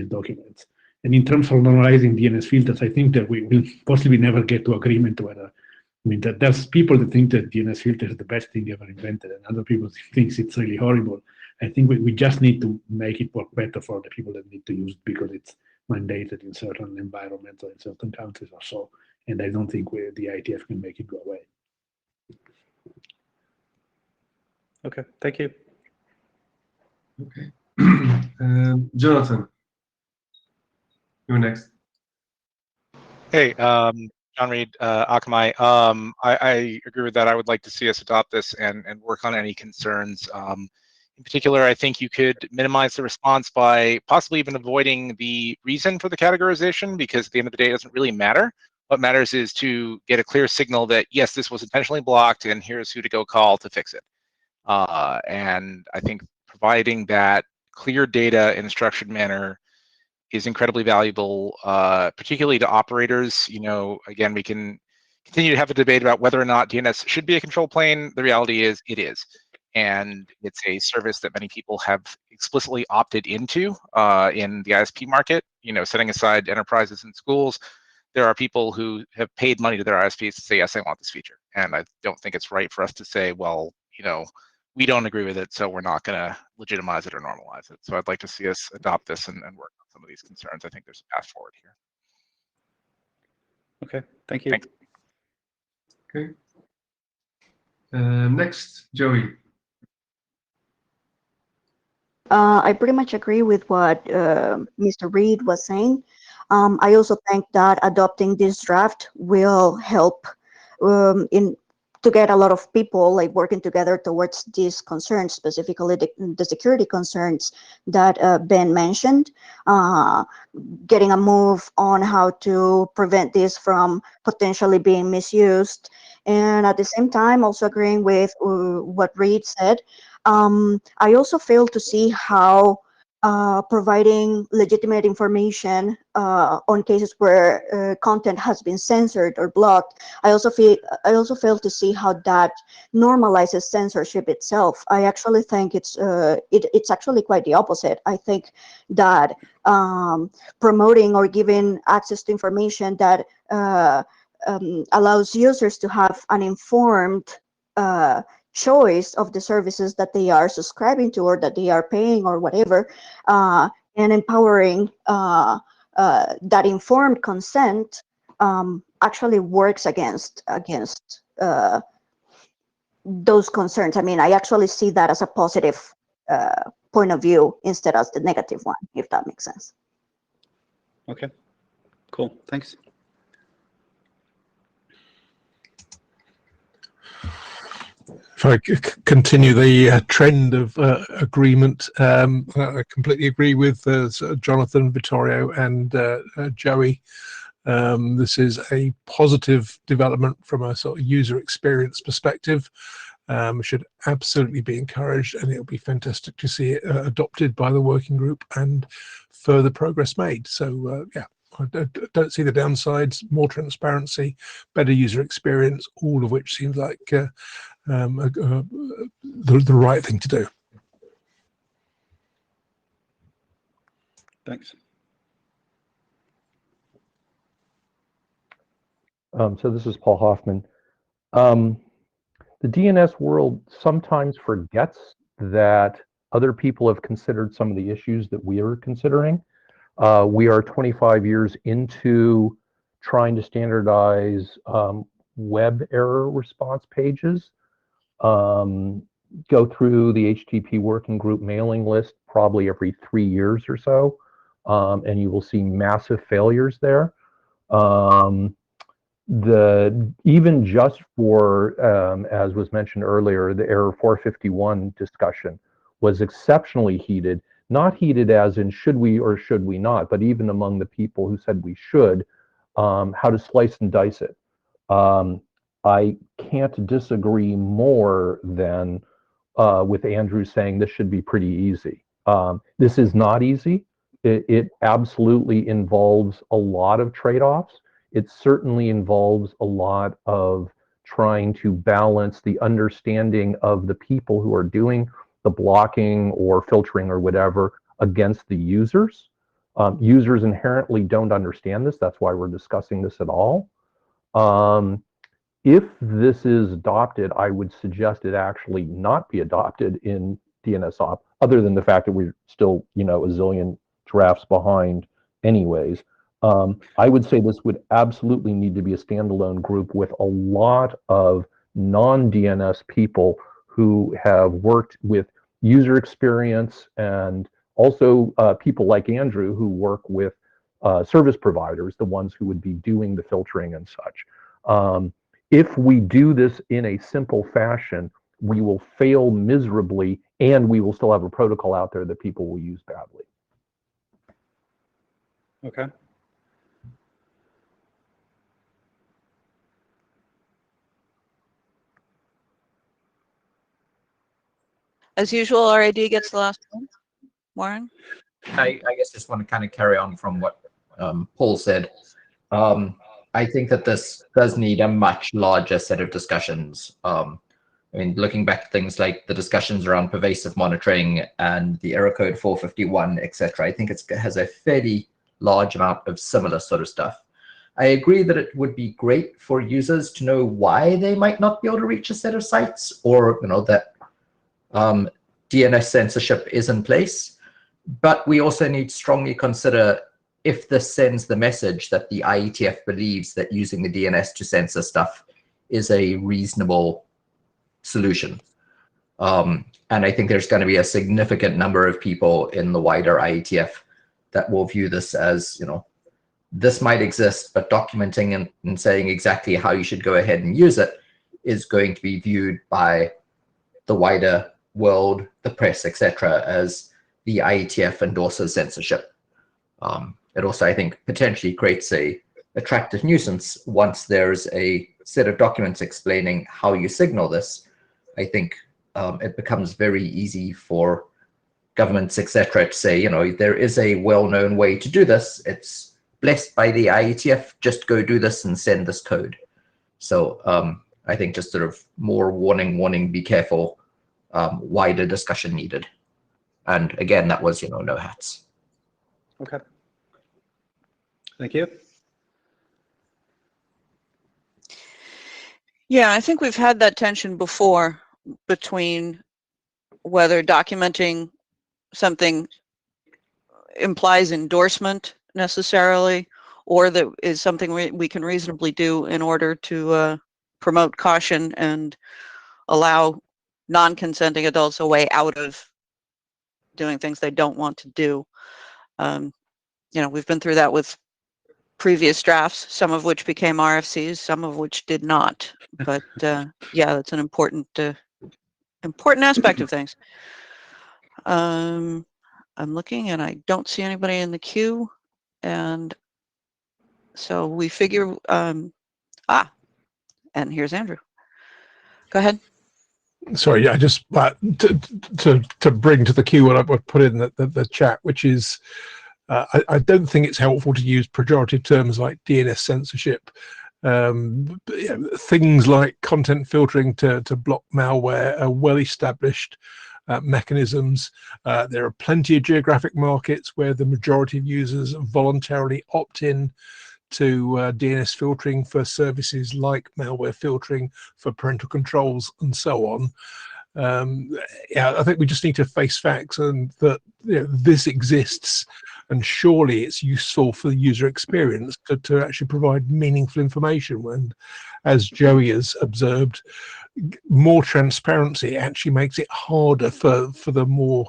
documents. And in terms of normalizing DNS filters, I think that we will possibly never get to agreement whether, I mean, that there's people that think that DNS filter is the best thing ever invented, and other people think it's really horrible. I think we just need to make it work better for the people that need to use it because it's mandated in certain environments or in certain countries or so. And I don't think the IETF can make it go away. Okay, thank you. Okay. Jonathan, you're next. Hey, John Reed, Akamai. I agree with that. I would like to see us adopt this and work on any concerns. In particular, I think you could minimize the response by possibly even avoiding the reason for the categorization, because at the end of the day, it doesn't really matter. What matters is to get a clear signal that, yes, this was intentionally blocked, and here's who to go call to fix it. And I think providing that clear data in a structured manner is incredibly valuable, particularly to operators. You know, again, we can continue to have a debate about whether or not DNS should be a control plane. The reality is it is. And it's a service that many people have explicitly opted into in the ISP market. You know, setting aside enterprises and schools, there are people who have paid money to their ISPs to say, yes, I want this feature. And I don't think it's right for us to say, well, you know, we don't agree with it, so we're not going to legitimize it or normalize it. So I'd like to see us adopt this and work on some of these concerns. I think there's a path forward here. Okay, thank you. Thanks. Okay. Next, Joey. I pretty much agree with what Mr. Reed was saying. I also think that adopting this draft will help to get a lot of people like working together towards these concerns, specifically the security concerns that Ben mentioned, getting a move on how to prevent this from potentially being misused. And at the same time, also agreeing with what Reed said, I also fail to see how providing legitimate information on cases where content has been censored or blocked. I also fail to see how that normalizes censorship itself. I actually think it's actually quite the opposite. I think that promoting or giving access to information that allows users to have an informed choice of the services that they are subscribing to or that they are paying or whatever, and empowering that informed consent actually works against those concerns. I mean, I actually see that as a positive point of view instead of the negative one, if that makes sense. Okay, cool, thanks. If I continue the trend of agreement, I completely agree with Jonathan, Vittorio, and Joey. This is a positive development from a sort of user experience perspective. Should absolutely be encouraged, and it'll be fantastic to see it adopted by the working group and further progress made. So yeah, I don't see the downsides. More transparency, better user experience, all of which seems like the right thing to do. Thanks. So this is Paul Hoffman. The DNS world sometimes forgets that other people have considered some of the issues that we are considering. We are 25 years into trying to standardize web error response pages. Go through the HTTP working group mailing list probably every 3 years or so, and you will see massive failures there. Even just for, as was mentioned earlier, the error 451 discussion was exceptionally heated. Not heated as in should we or should we not, but even among the people who said we should, how to slice and dice it. I can't disagree more than with Andrew saying this should be pretty easy. This is not easy. it absolutely involves a lot of trade-offs. It certainly involves a lot of trying to balance the understanding of the people who are doing the blocking or filtering or whatever against the users. Users inherently don't understand this. That's why we're discussing this at all. If this is adopted, I would suggest it actually not be adopted in Dnsop, other than the fact that we're still, a zillion drafts behind anyways. I would say this would absolutely need to be a standalone group with a lot of non-DNS people who have worked with user experience, and also people like Andrew who work with service providers, the ones who would be doing the filtering and such. If we do this in a simple fashion, we will fail miserably, and we will still have a protocol out there that people will use badly. Okay. As usual, RAD gets the last one. Warren? I guess just want to kind of carry on from what Paul said. I think that this does need a much larger set of discussions. I mean, looking back at things like the discussions around pervasive monitoring and the error code 451, etc., I think it has a fairly large amount of similar sort of stuff. I agree that it would be great for users to know why they might not be able to reach a set of sites, or that DNS censorship is in place. But we also need to strongly consider if this sends the message that the IETF believes that using the DNS to censor stuff is a reasonable solution. And I think there's going to be a significant number of people in the wider IETF that will view this as, this might exist, but documenting and saying exactly how you should go ahead and use it is going to be viewed by the wider world, the press, etc., as the IETF endorses censorship. It also, I think, potentially creates a attractive nuisance once there's a set of documents explaining how you signal this. I think it becomes very easy for governments, etc., to say, there is a well-known way to do this. It's blessed by the IETF. Just go do this and send this code. So I think just sort of more warning, be careful, wider discussion needed. And again, that was, no hats. Okay. Thank you. Yeah, I think we've had that tension before between whether documenting something implies endorsement necessarily, or that is something we can reasonably do in order to promote caution and allow non-consenting adults a way out of doing things they don't want to do. We've been through that with previous drafts, some of which became RFCs, some of which did not. But yeah, that's an important aspect of things. I'm looking and I don't see anybody in the queue, and so we figure. And here's Andrew. Go ahead. Sorry, yeah, just to bring to the queue what I put in the chat, which is I don't think it's helpful to use pejorative terms like DNS censorship. Things like content filtering to block malware are well-established mechanisms. There are plenty of geographic markets where the majority of users voluntarily opt in to DNS filtering for services like malware filtering, for parental controls, and so on. I think we just need to face facts, and that this exists, and surely it's useful for the user experience to actually provide meaningful information. And as Joey has observed, more transparency actually makes it harder for the more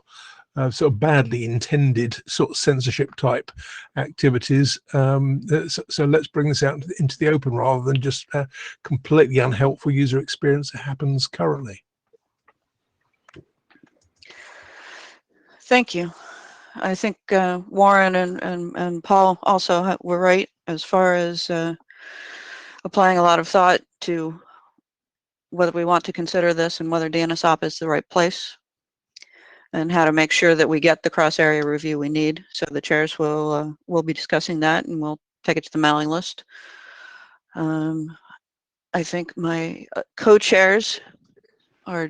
sort of badly intended sort of censorship type activities. So let's bring this out into the open rather than just completely unhelpful user experience that happens currently. Thank you. I think Warren and Paul also were right as far as applying a lot of thought to whether we want to consider this and whether Dnsop is the right place. and how to make sure that we get the cross-area review we need. So the chairs will be discussing that, and we'll take it to the mailing list. I think my co-chairs are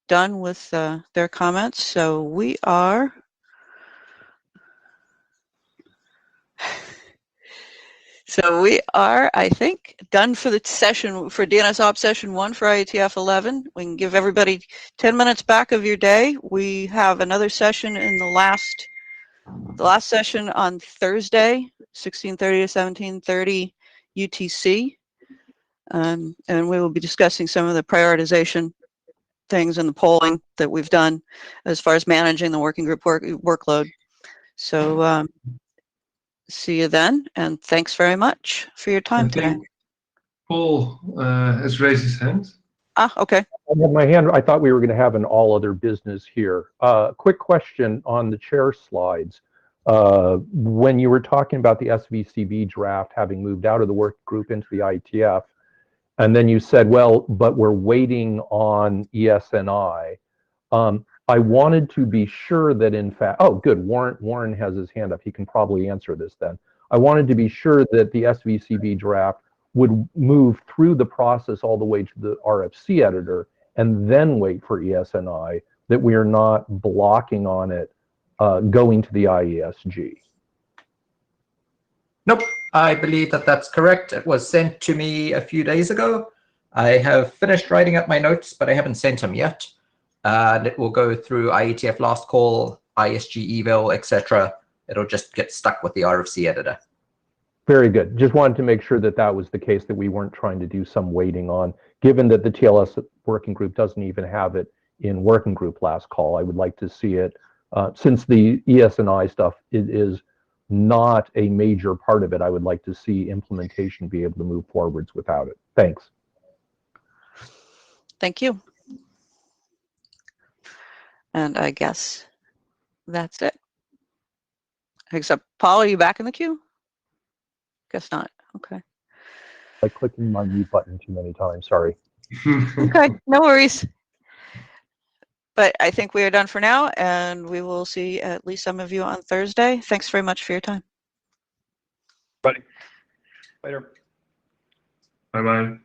done with their comments, so we are I think, done for the session, for DNSOP session 1 for IETF 11. We can give everybody 10 minutes back of your day. We have another session in the last session on Thursday, 16:30 to 17:30 UTC. And we will be discussing some of the prioritization things and the polling that we've done as far as managing the working group workload. So see you then, and thanks very much for your time today. Paul has raised his hand. Okay. I had my hand. I thought we were going to have an all other business here. Quick question on the chair slides. When you were talking about the SVCB draft having moved out of the work group into the IETF, and then you said, well, but we're waiting on ESNI. I wanted to be sure that in fact, oh, good, Warren has his hand up. He can probably answer this then. I wanted to be sure that the SVCB draft would move through the process all the way to the RFC editor and then wait for ESNI, that we are not blocking on it going to the IESG. Nope, I believe that that's correct. It was sent to me a few days ago. I have finished writing up my notes, but I haven't sent them yet. And it will go through IETF last call, ISG eval, etc. It'll just get stuck with the RFC editor. Very good. Just wanted to make sure that that was the case, that we weren't trying to do some waiting on. Given that the TLS working group doesn't even have it in working group last call, I would like to see it, since the ESNI stuff is not a major part of it, I would like to see implementation be able to move forwards without it. Thanks. Thank you. And I guess that's it. Except, Paul, are you back in the queue? Guess not. Okay. Like clicking my mute button too many times, sorry. Okay, no worries. But I think we are done for now, and we will see at least some of you on Thursday. Thanks very much for your time. Buddy. Later. Bye-bye.